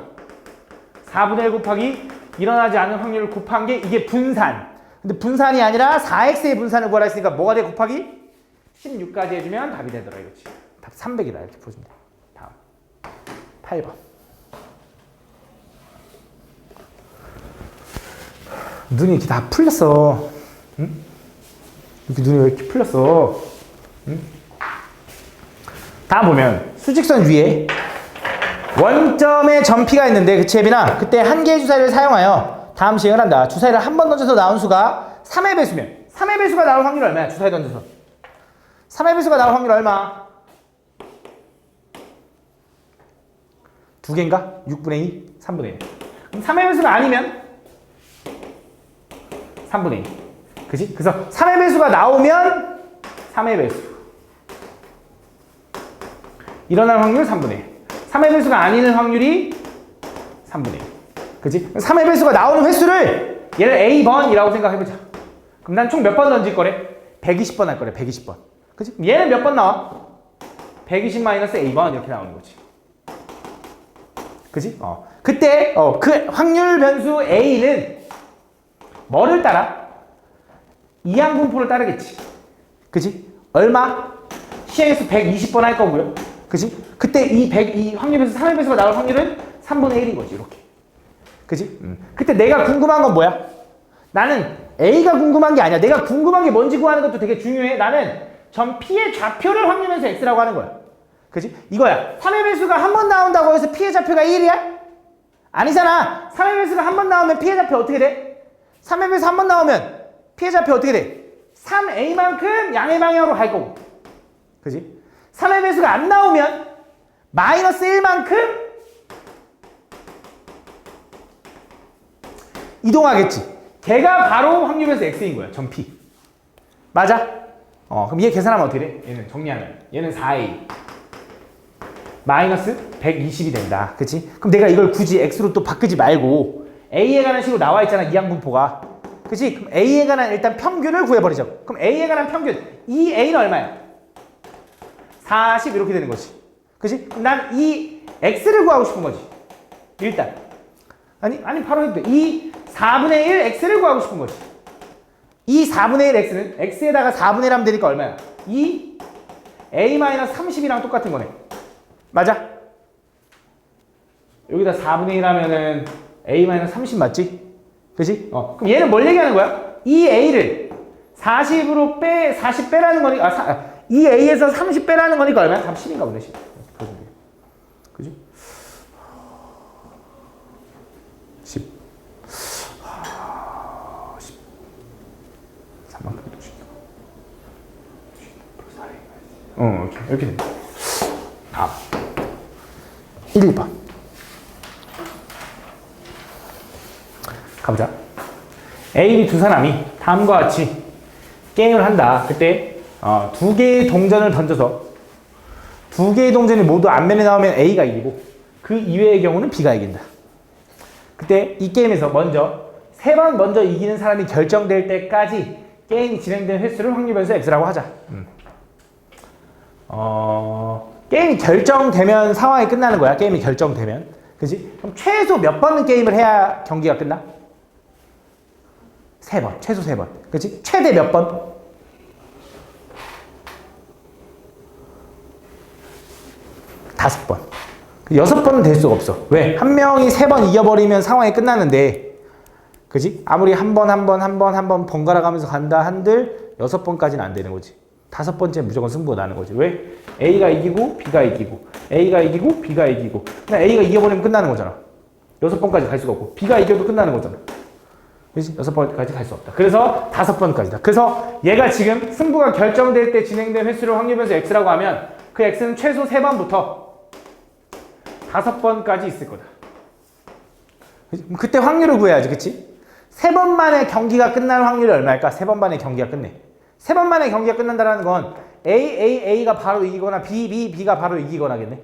4분의 1 곱하기 일어나지 않는 확률을 곱한 게 이게 분산. 근데 분산이 아니라 4x의 분산을 구하라 했으니까 뭐가 돼? 곱하기 16까지 해주면 답이 되더라 이거지. 답 300이다 이렇게 풀어주면 돼. 다음 8번. 눈이 이렇게 다 풀렸어. 응? 이렇게 눈이 왜 이렇게 풀렸어? 다음 보면 수직선 위에 원점에 점P가 있는데, 그치 혜빈아? 그때 한 개의 주사위를 사용하여 다음 시행을 한다. 주사위를 한 번 던져서 나온 수가 3의 배수면 3의 배수가 나올 확률이 얼마야? 주사위 던져서 3의 배수가 나올 확률 얼마? 2개인가? 6분의 2? 3분의 1. 그럼 3의 배수가 아니면 3분의 2. 그치? 그래서 3의 배수가 나오면 3의 배수. 일어날 확률 3분의 1. 3의 배수가 아닌 확률이 3분의 1. 그치? 3의 배수가 나오는 횟수를 얘를 A번이라고 생각해보자. 그럼 난 총 몇 번 던질 거래? 120번 할 거래. 120번. 그치? 얘는 몇 번 나와? 120-A번 이렇게 나오는 거지. 그치? 그때 그 확률 변수 A는 뭐를 따라? 이항분포를 따르겠지. 그치? 얼마? 시행수 120번 할 거고요. 그치? 그때 이 확률 변수 3의 배수가 나올 확률은 3분의 1인 거지. 이렇게. 그치? 그때 내가 궁금한 건 뭐야? 나는 A가 궁금한 게 아니야. 내가 궁금한 게 뭔지 구하는 것도 되게 중요해. 나는 점 P의 좌표를 확률 변수 X라고 하는 거야. 그치? 이거야. 3의 배수가 한 번 나온다고 해서 P의 좌표가 1이야? 아니잖아. 3의 배수가 한 번 나오면 P의 좌표 어떻게 돼? 3의 배수 한 번 나오면 P의 좌표 어떻게 돼? 3A만큼 양의 방향으로 갈 거고. 그치? 3의 배수가 안 나오면 마이너스 1만큼 이동하겠지. 걔가 바로 확률 변수 X인 거야. 점 P. 맞아? 그럼 얘 계산하면 어떻게 돼? 얘는 정리하면. 얘는 4A. 마이너스 120이 된다. 그치? 그럼 내가 이걸 굳이 X로 또 바꾸지 말고 A에 관한 식으로 나와 있잖아. 이항분포가. 그치? 그럼 A에 관한 일단 평균을 구해버리자고. 그럼 A에 관한 평균. 이 A는 얼마야? 40 이렇게 되는 거지. 그치? 그럼 난 이 X를 구하고 싶은 거지. 일단. 아니 바로 해도 돼. 이 4분의 1 X를 구하고 싶은 거지. 이 4분의 1 X는 X에다가 4분의 1 하면 되니까 얼마야? 이 A-30이랑 똑같은 거네. 맞아? 여기다 4분의 1 하면은 A-30 맞지? 그치? 그럼 얘는 뭘 얘기하는 거야? 이 A를 40으로 40 빼라는 거니까, 이 A에서 30 빼라는 거니까 얼마야? 30인가 보네. 10. 그지? 10. 10. 3만큼 도시키고. 이렇게 됩니다. 다음. 1번. 가보자. A, B 두 사람이 다음과 같이 게임을 한다. 그때 두 개의 동전을 던져서 두 개의 동전이 모두 앞면에 나오면 A가 이기고 그 이외의 경우는 B가 이긴다. 그때 이 게임에서 세 번 먼저 이기는 사람이 결정될 때까지 게임이 진행된 횟수를 확률 변수 X라고 하자. 게임이 결정되면 상황이 끝나는 거야. 게임이 결정되면. 그치? 그럼 최소 몇 번은 게임을 해야 경기가 끝나? 3번. 최소 3번. 그치? 최대 몇 번? 5번. 6번은 될 수가 없어. 왜? 한 명이 3번 이겨버리면 상황이 끝나는데, 그치? 아무리 한 번 번갈아 가면서 간다 한들 6번까지는 안 되는 거지. 5번째 무조건 승부가 나는 거지. 왜? A가 이기고 B가 이기고 A가 이기고 B가 이기고 그냥 A가 이겨버리면 끝나는 거잖아. 6번까지 갈 수가 없고 B가 이겨도 끝나는 거잖아. 그치? 6번까지 갈 수 없다. 그래서 5번까지다. 그래서 얘가 지금 승부가 결정될 때 진행된 횟수를 확률 변수 X라고 하면 그 X는 최소 3번부터 5번까지 있을 거다. 그때 확률을 구해야지. 그치? 3번 만에 경기가 끝날 확률이 얼마일까? 3번 만에 경기가 끝내. 3번 만에 경기가 끝난다는 건 A가 바로 이기거나 B가 바로 이기거나겠네.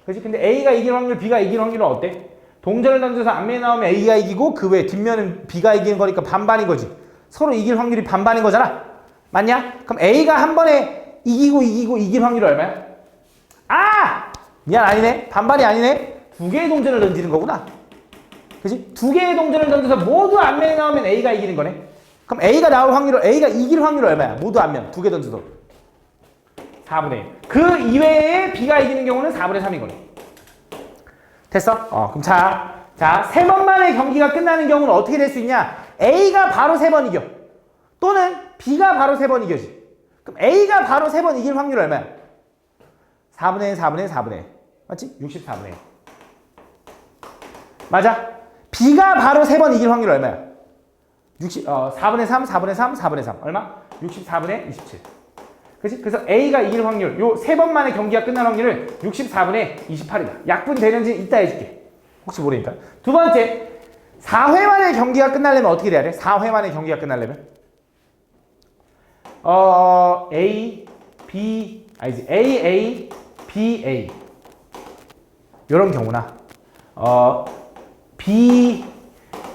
그치? 근데 A가 이길 확률, B가 이길 확률은 어때? 동전을 던져서 앞면에 나오면 A가 이기고 그 외에 뒷면은 B가 이기는 거니까 반반인 거지. 서로 이길 확률이 반반인 거잖아. 맞냐? 그럼 A가 한 번에 이기고 이길 확률이 얼마야? 미안, 아니네. 반반이 아니네. 2개의 동전을 던지는 거구나. 그치? 2개의 동전을 던져서 모두 앞면에 나오면 A가 이기는 거네. 그럼 A가 나올 확률은, A가 이길 확률은 얼마야? 모두 앞면 2개 던져도 4분의 1. 그 이외에 B가 이기는 경우는 4분의 3인 거네. 됐어? 그럼 자 3번 만에 경기가 끝나는 경우는 어떻게 될 수 있냐? A가 바로 3번 이겨. 또는 B가 바로 3번 이겨지. 그럼 A가 바로 3번 이길 확률 얼마야? 4분의 1, 4분의 1, 4분의 1. 맞지? 64분의 1. 맞아? B가 바로 3번 이길 확률 얼마야? 4분의 3, 4분의 3, 4분의 3. 얼마? 64분의 27. 그치? 그래서 A가 이길 확률, 요 3번만의 경기가 끝날 확률을 64분의 28이다. 약분 되는지 이따 해줄게. 혹시 모르니까. 두 번째, 4회 만에 경기가 끝나려면 어떻게 돼야 돼? 4회 만에 경기가 끝나려면? A, B, 아니지. A, B, A. 요런 경우나, B,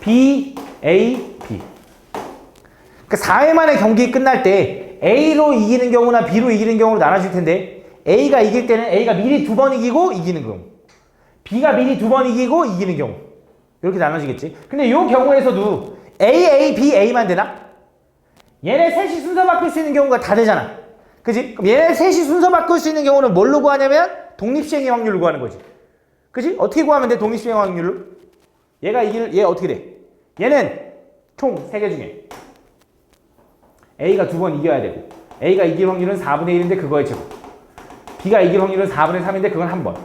B, A, B. 그러니까 4회 만에 경기 끝날 때 A로 이기는 경우나 B로 이기는 경우로 나눠질 텐데 A가 이길 때는 A가 미리 2번 이기고 이기는 경우, B가 미리 2번 이기고 이기는 경우 이렇게 나눠지겠지. 근데 이 경우에서도 A, A, B, A만 되나? 얘네 셋이 순서 바꿀 수 있는 경우가 다 되잖아. 그지? 그럼 얘네 셋이 순서 바꿀 수 있는 경우는 뭘로 구하냐면 독립시행의 확률로 구하는 거지. 그지? 어떻게 구하면 돼? 독립시행의 확률로? 얘 어떻게 돼? 얘는 총 3개 중에 A가 2번 이겨야 되고 A가 이길 확률은 4분의 1인데 그거의 제곱, B가 이길 확률은 4분의 3인데 그건 한 번.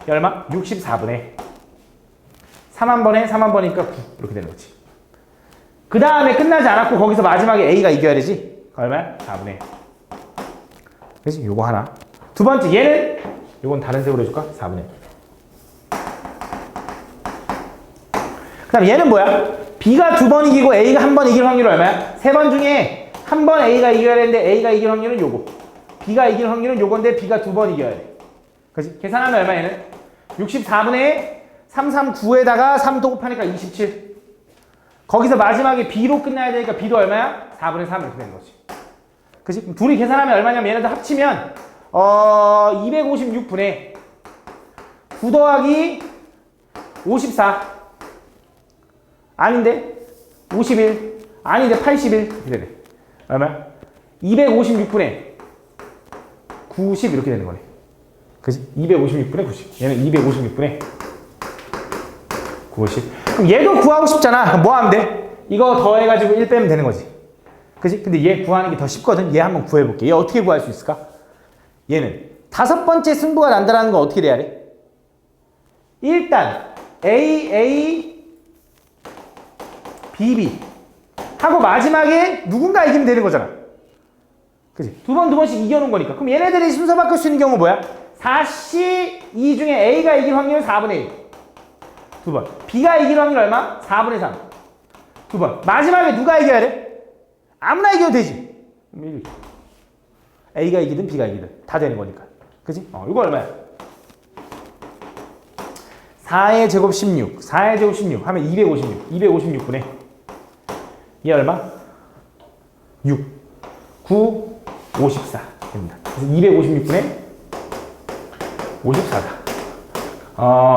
얼마? 64분의 3한 번에 3한 번이니까 9 이렇게 되는 거지. 그 다음에 끝나지 않았고 거기서 마지막에 A가 이겨야 되지. 얼마야? 4분의 1. 그치? 요거 하나. 두 번째 얘는 요건 다른 색으로 해줄까? 4분의 1. 그 다음 얘는 뭐야? B가 2번 이기고 A가 한 번 이길 확률은 얼마야? 3번 중에 한 번 A가 이겨야 되는데 A가 이길 확률은 요거, B가 이길 확률은 요건데 B가 2번 이겨야 돼. 그치? 계산하면 얼마 얘는? 64분의 339에다가 3 또 곱하니까 27. 거기서 마지막에 B로 끝나야 되니까 B도 얼마야? 4분의 3 이렇게 되는 거지. 그치? 둘이 계산하면 얼마냐면 얘네들 합치면 256분의 9 더하기 54 아닌데 51 아닌데 81 이렇게 되네. 얼마야? 256분의 90 이렇게 되는 거네. 그치? 256분의 90. 얘는 256분의 90. 그럼 얘도 구하고 싶잖아. 그럼 뭐 하면 돼? 이거 더해가지고 1 빼면 되는 거지. 그치? 근데 얘 구하는 게 더 쉽거든. 얘 한번 구해볼게. 얘 어떻게 구할 수 있을까? 얘는 5번째 승부가 난다는 건 어떻게 돼야 돼? 일단 A, B 하고 마지막에 누군가 이기면 되는 거잖아. 그치? 두 번씩 이겨놓은 거니까. 그럼 얘네들이 순서 바꿀 수 있는 경우 뭐야? 4C2 중에 A가 이길 확률은 4분의 1. 두 번. B가 이길 확률 얼마? 4분의 3. 두 번. 마지막에 누가 이겨야 돼? 아무나 이겨도 되지. A가 이기든 B가 이기든 다 되는 거니까. 그치? 이거 얼마야? 4의 제곱 16. 4의 제곱 16 하면 256. 256분의 얘 얼마? 6. 9, 54 됩니다. 그래서 256분의 54다.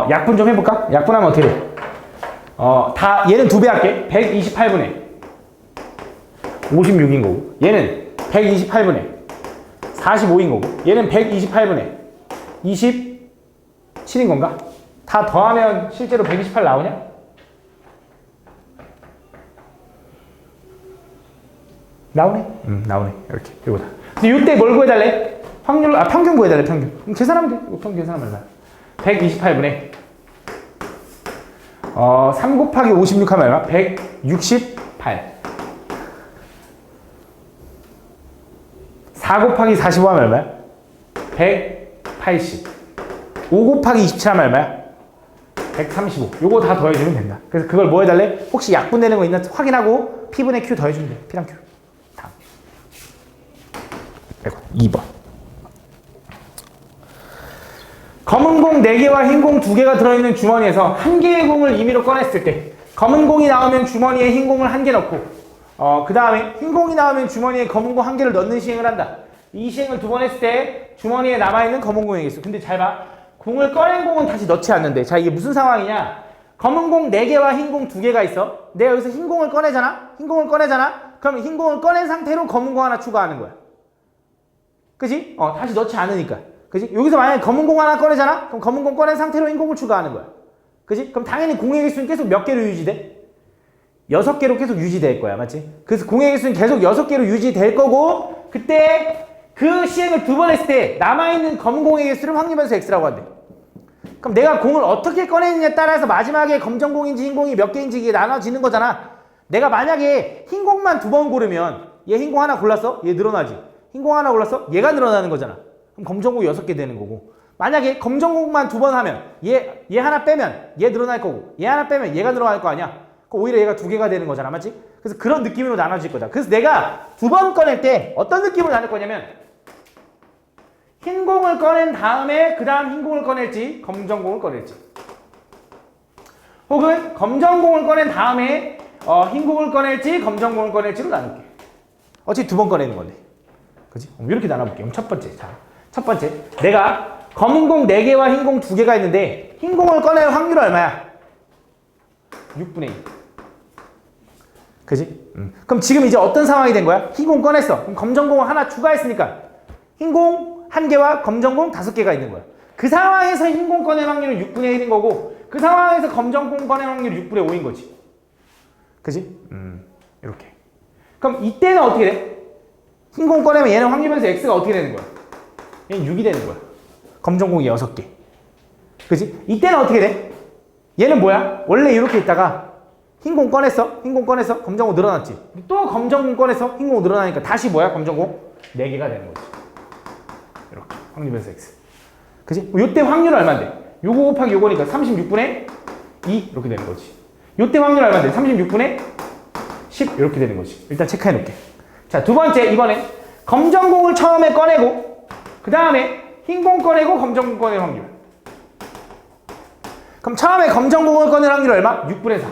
약분 좀 해볼까? 약분하면 어떻게 돼? 얘는 2배 할게. 128분의 56인 거고, 얘는 128분의 45인 거고, 얘는 128분의 27인 건가? 다 더하면 실제로 128 나오냐? 나오네? 나오네. 이렇게. 이거다. 근데 이때 뭘 구해달래? 평균 구해달래, 평균. 그럼 계산하면 돼. 이거 평균 계산하면 얼마야? 128분의 3 곱하기 56 하면 얼마? 168. 4 곱하기 45 하면 얼마야? 180. 5 곱하기 27 하면 얼마야? 135. 요거 다 더해주면 된다. 그래서 그걸 뭐 해달래? 혹시 약분되는 거 있나 확인하고 P분의 Q 더해주면 돼. P랑 Q. 다음. 2번. 검은 공 4개와 흰 공 2개가 들어있는 주머니에서 1개의 공을 임의로 꺼냈을 때 검은 공이 나오면 주머니에 흰 공을 1개 넣고 그 다음에 흰 공이 나오면 주머니에 검은 공 1개를 넣는 시행을 한다. 이 시행을 2번 했을 때 주머니에 남아있는 검은 공이 있어. 근데 잘 봐. 공을 꺼낸 공은 다시 넣지 않는데. 자, 이게 무슨 상황이냐? 검은 공 4개와 흰 공 2개가 있어. 내가 여기서 흰 공을 꺼내잖아? 흰 공을 꺼내잖아? 그럼 흰 공을 꺼낸 상태로 검은 공 하나 추가하는 거야. 그치? 다시 넣지 않으니까. 그치? 여기서 만약에 검은 공 하나 꺼내잖아? 그럼 검은 공 꺼낸 상태로 흰 공을 추가하는 거야. 그치? 그럼 당연히 공의 개수는 계속 몇 개로 유지돼? 6개로 계속 유지될 거야. 맞지? 그래서 공의 개수는 계속 6개로 유지될 거고, 그 그때 그 시행을 두 번 했을 때 남아있는 검은 공의 개수를 확률변수 x라고 한대. 그럼 내가 공을 어떻게 꺼내느냐에 따라서 마지막에 검정 공인지 흰 공이 몇 개인지 이게 나눠지는 거잖아. 내가 만약에 흰 공만 두 번 고르면 얘 흰 공 하나 골랐어? 얘 늘어나지. 흰 공 하나 골랐어? 얘가 늘어나는 거잖아. 그럼 검정 공이 6개 되는 거고. 만약에 검정 공만 두 번 하면 얘 하나 빼면 얘 늘어날 거고 얘 하나 빼면 얘가 늘어날 거 아니야. 그럼 오히려 얘가 2개가 되는 거잖아. 맞지? 그래서 그런 느낌으로 나눠질 거다. 그래서 내가 두 번 꺼낼 때 어떤 느낌으로 나눌 거냐면 흰 공을 꺼낸 다음에 그 다음 흰 공을 꺼낼지 검정 공을 꺼낼지 혹은 검정 공을 꺼낸 다음에 흰 공을 꺼낼지 검정 공을 꺼낼지로 나눌게. 어차피 두 번 꺼내는 건데. 그치? 이렇게 나눠볼게. 그럼 첫 번째. 자, 첫 번째. 내가 검은 공 4개와 흰 공 2개가 있는데 흰 공을 꺼낼 확률은 얼마야? 6분의 1. 그지? 그럼 지금 이제 어떤 상황이 된 거야? 흰 공 꺼냈어. 그럼 검정 공을 하나 추가했으니까 흰 공 1개와 검정 공 5개가 있는 거야. 그 상황에서 흰 공 꺼낼 확률은 6분의 1인 거고 그 상황에서 검정 공 꺼낼 확률이 6분의 5인 거지. 그지? 이렇게. 그럼 이때는 어떻게 돼? 흰 공 꺼내면 얘는 확률변수 x가 어떻게 되는 거야? 얘는 6이 되는 거야. 검정 공이 6개. 그지? 이때는 어떻게 돼? 얘는 뭐야? 원래 이렇게 있다가 흰 공 꺼냈어. 흰 공 꺼냈어. 검정 공 늘어났지. 또 검정 공 꺼냈어. 흰 공 늘어나니까 다시 뭐야? 검정 공 4개가 되는 거지. 이렇게. 확률변수 x. 그지? 요때 확률은 얼마인데? 요거 곱하기 요거니까 36분의 2 이렇게 되는 거지. 요때 확률 얼마인데? 36분의 10 이렇게 되는 거지. 일단 체크해 놓을게. 자, 두 번째 이번엔 검정 공을 처음에 꺼내고 그 다음에 흰 공 꺼내고 검정 공 꺼낼 확률. 그럼 처음에 검정 공을 꺼낼 확률 얼마? 6분의 4.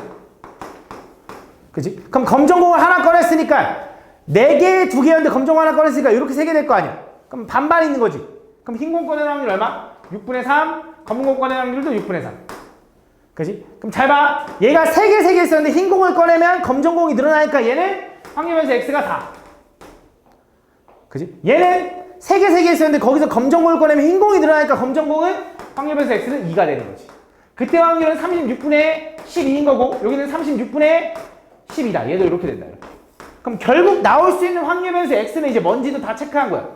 그치? 그럼 검정 공을 하나 꺼냈으니까 4개, 2개였는데 검정 공 하나 꺼냈으니까 이렇게 3개 될 거 아니야. 그럼 반반 있는 거지. 그럼 흰 공 꺼낼 확률 얼마? 6분의 3. 검은 공 꺼낼 확률도 6분의 3. 그치? 그럼 잘 봐. 얘가 3개 있었는데 흰 공을 꺼내면 검정 공이 늘어나니까 얘는 확률변수 x가 4. 그치? 얘는 3개 있었는데 거기서 검정 공을 꺼내면 흰 공이 늘어나니까 검정 공은 확률변수 x는 2가 되는 거지. 그때 확률은 36분의 12인 거고 여기는 36분의 10이다. 얘도 이렇게 된다. 이렇게. 그럼 결국 나올 수 있는 확률변수 x는 이제 뭔지도 다 체크한 거야.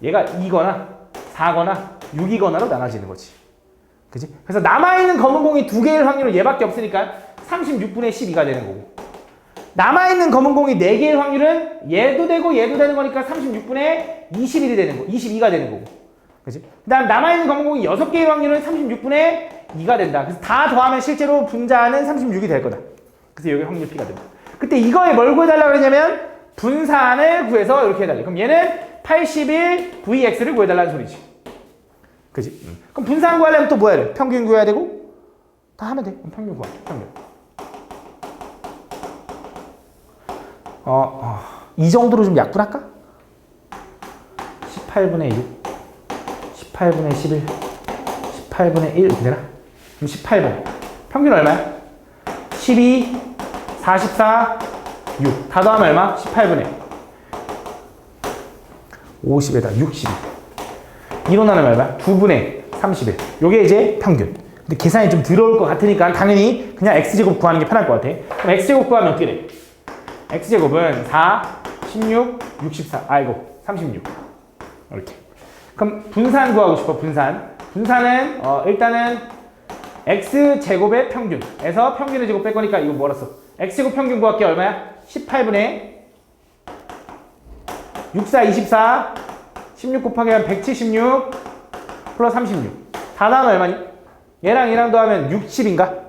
얘가 2거나 4거나 6이거나로 나눠지는 거지. 그치? 그래서 남아있는 검은 공이 2개일 확률은 얘밖에 없으니까 36분의 12가 되는 거고 남아있는 검은 공이 4개일 확률은 얘도 되고 얘도 되는 거니까 36분의 21이 되는 거, 22가 되는 거고. 그치? 그 다음 남아있는 검은 공이 6개일 확률은 36분의 2가 된다. 그래서 다 더하면 실제로 분자는 36이 될 거다. 그래서 여기 확률 P가 된다. 그때 이거에 뭘 구해달라고 그러냐면 분산을 구해서 이렇게 해달래. 그럼 얘는 81 VX를 구해달라는 소리지. 그지? 그럼 분산 구하려면 또 뭐 해야 돼? 평균 구해야 되고 다 하면 돼. 그럼 평균 구하. 평균. 이 정도로 좀 약분할까? 18분의 6 18분의 11 18분의 1 이렇게 되나? 그럼 18분 평균 얼마야? 12 44 6 다 더하면 얼마? 18분의 50에다 62 2로 나누면 얼마? 2분의 31 요게 이제 평균. 근데 계산이 좀 들어올 것 같으니까 당연히 그냥 x제곱 구하는 게 편할 것 같아. 그럼 x제곱 구하면 어떻게 돼? x제곱은 4, 16, 64 아이고 36 이렇게. 그럼 분산 구하고 싶어. 분산은 일단은 x제곱의 평균에서 평균의 제곱 뺄 거니까 이거 뭐라 써? x제곱 평균 구할게. 얼마야? 18분의 64, 24 16 곱하기 한 176 플러스 36 다 더하면 얼마니? 얘랑 더하면 60인가?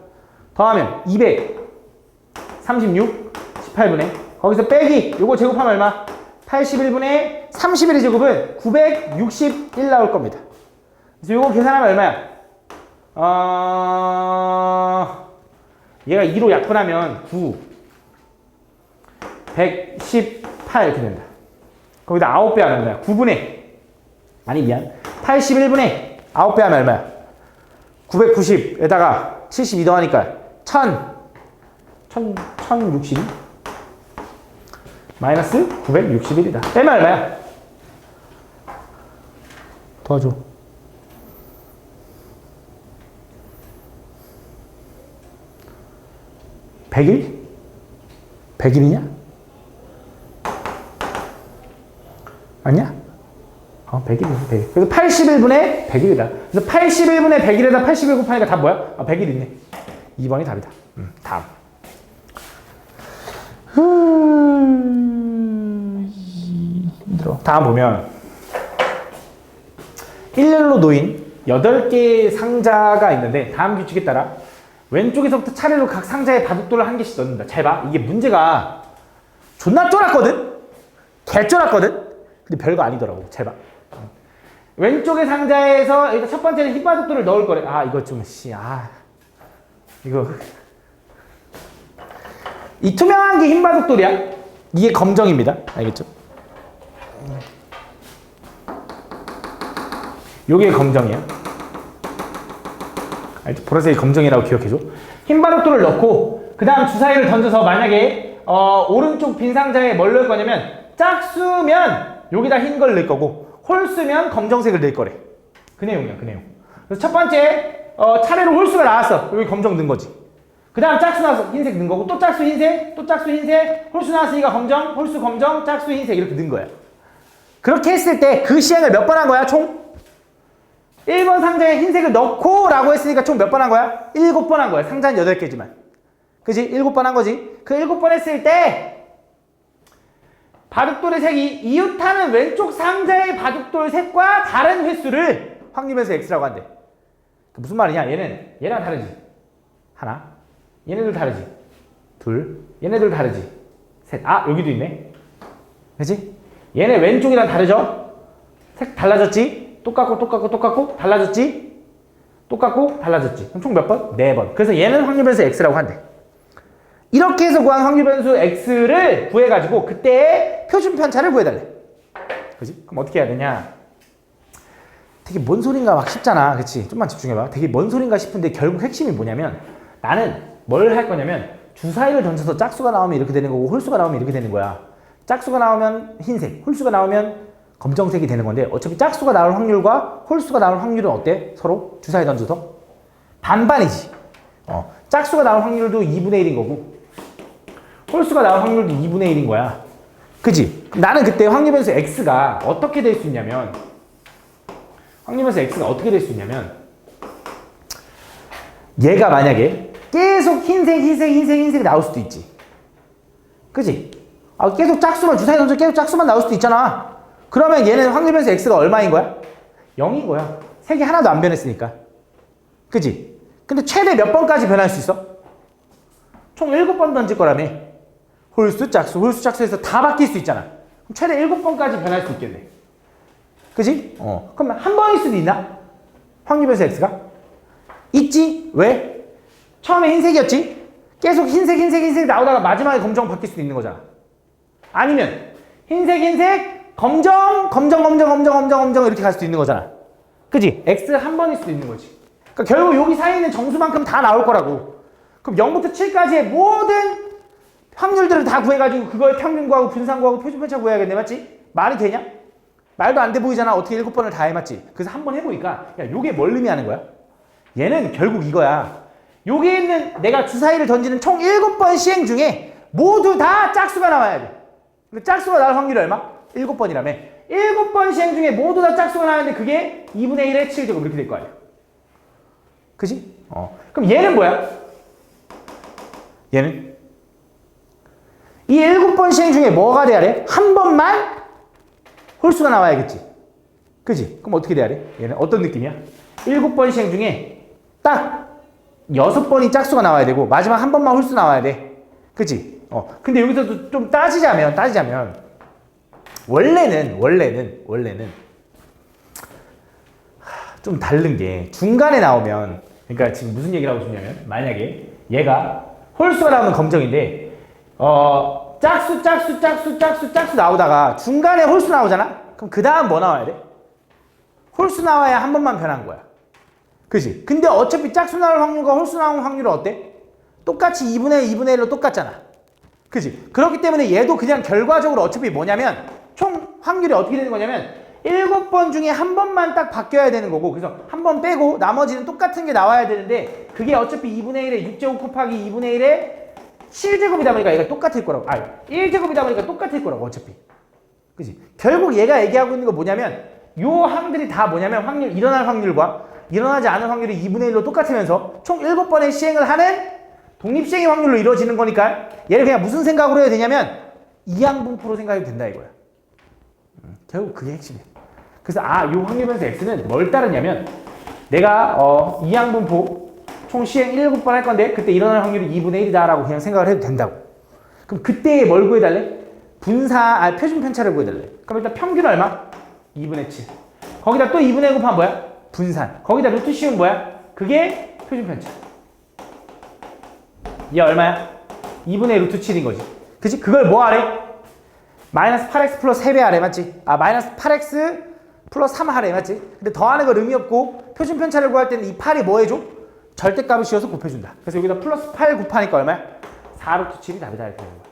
더하면 236 18분의 거기서 빼기 요거 제곱하면 얼마? 81분의 31의 제곱은 961 나올 겁니다. 그래서 요거 계산하면 얼마야? 얘가 2로 약분하면 9 118 이렇게 된다. 거기다 9배 하면 얼마야? 9분의 아니 미안 81분의 9배 하면 얼마야? 990에다가 72 더하니까 1062 마이너스 961이다. 빼면 얼마야? 도와줘. 100일? 100일이냐? 아니야? 100일이네, 100일. 그래서 81분의 100일이다. 그래서 81분의 100일에다 81 곱하니까 답 뭐야? 100일 있네. 2번이 답이다. 다음. 다음 보면 일렬로 놓인 8개의 상자가 있는데 다음 규칙에 따라 왼쪽에서부터 차례로 각 상자에 바둑돌을 한 개씩 넣는다. 잘 봐. 이게 문제가 존나 쫄았거든? 개쫄았거든? 근데 별거 아니더라고. 잘 봐. 왼쪽의 상자에서 일단 첫 번째는 흰 바둑돌을 넣을 거래. 이거 좀 이거 이 투명한 게 흰 바둑돌이야. 이게 검정입니다. 알겠죠? 요게 검정이야. 알죠? 보라색이 검정이라고 기억해줘. 흰 바둑돌을 넣고 그 다음 주사위를 던져서 만약에 오른쪽 빈 상자에 뭘 넣을 거냐면 짝수면 여기다 흰 걸 넣을 거고 홀수면 검정색을 넣을 거래. 그 내용이야, 그 내용. 그래서 첫 번째 차례로 홀수가 나왔어. 여기 검정 넣은 거지. 그 다음 짝수 나와서 흰색 넣은 거고 또 짝수 흰색, 또 짝수 흰색, 홀수 나왔으니까 검정, 홀수 검정, 짝수 흰색 이렇게 넣은 거야. 그렇게 했을 때 그 시행을 몇 번 한 거야? 총 1번 상자에 흰색을 넣고 라고 했으니까 총 몇 번 한 거야? 7번 한 거야. 상자는 8개지만. 그지? 7번 한 거지. 그 7번 했을 때 바둑돌의 색이 이웃하는 왼쪽 상자의 바둑돌 색과 다른 횟수를 확률변수 x라고 한대. 그 무슨 말이냐? 얘랑 다르지. 하나. 얘네들 다르지. 둘. 얘네들 다르지. 셋. 여기도 있네. 그치? 얘네 왼쪽이랑 다르죠? 색 달라졌지? 똑같고 달라졌지? 똑같고 달라졌지. 그럼 총 몇 번? 4번. 그래서 얘는 확률변수 x라고 한대. 이렇게 해서 구한 확률변수 x를 구해가지고 그때의 표준 편차를 구해달래. 그치? 그럼 어떻게 해야 되냐? 되게 뭔 소린가 막 싶잖아. 그치? 좀만 집중해봐. 되게 뭔 소린가 싶은데 결국 핵심이 뭐냐면 나는 뭘 할 거냐면 주사위를 던져서 짝수가 나오면 이렇게 되는 거고 홀수가 나오면 이렇게 되는 거야. 짝수가 나오면 흰색, 홀수가 나오면 검정색이 되는 건데 어차피 짝수가 나올 확률과 홀수가 나올 확률은 어때? 서로 주사위 던져서 반반이지. 짝수가 나올 확률도 2분의 1인 거고 홀수가 나올 확률도 2분의 1인 거야. 그치? 나는 그때 확률변수 x가 어떻게 될 수 있냐면 얘가 만약에 계속 흰색 나올 수도 있지. 그치? 계속 짝수만 주사위 던져 계속 짝수만 나올 수도 있잖아. 그러면 얘는 확률변수 x가 얼마인 거야? 0인 거야. 색이 하나도 안 변했으니까. 그치? 근데 최대 몇 번까지 변할 수 있어? 총 7번 던질 거라며. 홀수, 짝수에서 다 바뀔 수 있잖아. 그럼 최대 7번까지 변할 수 있겠네. 그치? 그럼 한 번일 수도 있나? 확률변수 x가? 있지? 왜? 처음에 흰색이었지? 계속 흰색 나오다가 마지막에 검정 바뀔 수도 있는 거잖아. 아니면 흰색, 검정 이렇게 갈 수도 있는 거잖아. 그치? x 한 번일 수도 있는 거지. 그러니까 결국 여기 사이에 있는 정수만큼 다 나올 거라고. 그럼 0부터 7까지의 모든 확률들을 다 구해가지고 그거의 평균 구하고 분산 구하고 표준 편차 구해야겠네. 맞지? 말이 되냐? 말도 안 돼 보이잖아. 어떻게 7번을 다 해. 맞지? 그래서 한번 해보니까 야 요게 뭘 의미하는 거야? 얘는 결국 이거야. 여기에 있는 내가 주사위를 던지는 총 7번 시행 중에 모두 다 짝수가 나와야 돼. 근데 짝수가 나올 확률이 얼마? 7번이라며. 7번 시행 중에 모두 다 짝수가 나왔는데 그게 2분의 1의 7제곱 이렇게 될 거 아니야. 그지? 그럼 얘는 뭐야? 얘는 이 7번 시행 중에 뭐가 돼야 돼? 한 번만 홀수가 나와야겠지. 그지? 그럼 어떻게 돼야 돼? 얘는 어떤 느낌이야? 7번 시행 중에 딱 6번이 짝수가 나와야 되고 마지막 한 번만 홀수 나와야 돼. 그치? 근데 여기서도 좀 따지자면 원래는 좀 다른 게 중간에 나오면 그러니까 지금 무슨 얘기를 하고 싶냐면 만약에 얘가 홀수가 나오면 검정인데 짝수 나오다가 중간에 홀수 나오잖아? 그럼 그 다음 뭐 나와야 돼? 홀수 나와야 한 번만 변한 거야. 그치? 근데 어차피 짝수 나올 확률과 홀수 나올 확률은 어때? 똑같이 2분의 1로 똑같잖아. 그치? 그렇기 때문에 얘도 그냥 결과적으로 어차피 뭐냐면 총 확률이 어떻게 되는 거냐면 7번 중에 한 번만 딱 바뀌어야 되는 거고 그래서 한 번 빼고 나머지는 똑같은 게 나와야 되는데 그게 어차피 2분의 1에 6제곱 곱하기 2분의 1에 7제곱이다 보니까 얘가 똑같을 거라고. 1제곱이다 보니까 똑같을 거라고 어차피. 그지? 결국 얘가 얘기하고 있는 거 뭐냐면 요 항들이 다 뭐냐면 확률, 일어날 확률과 일어나지 않을 확률이 2분의 1로 똑같으면서 총 7번의 시행을 하는 독립시행의 확률로 이루어지는 거니까 얘를 그냥 무슨 생각으로 해야 되냐면 이항분포로 생각해도 된다 이거야. 결국 그게 핵심이야. 그래서 요 확률변수 x는 뭘 따르냐면 내가 이항분포 총 시행 7번 할 건데 그때 일어날 확률이 2분의 1이다 라고 그냥 생각을 해도 된다고. 그럼 그때 뭘 구해달래? 표준 편차를 구해달래. 그럼 일단 평균 얼마? 2분의 7. 거기다 또 2분의 1 곱하면 뭐야? 분산. 거기다 루트 씌우면 뭐야? 그게 표준 편차. 얘 얼마야? 2분의 루트 7인 거지. 그치? 그걸 뭐 하래? 마이너스 8x 플러스 3배 하래. 맞지? 마이너스 8x 플러스 3 하래. 맞지? 근데 더하는 건 의미 없고 표준 편차를 구할 때는 이 8이 뭐 해줘? 절대값을 씌워서 곱해준다. 그래서 여기다 플러스 8 곱하니까 얼마야? 4루트 7이 답이다 이렇게 되는 거야.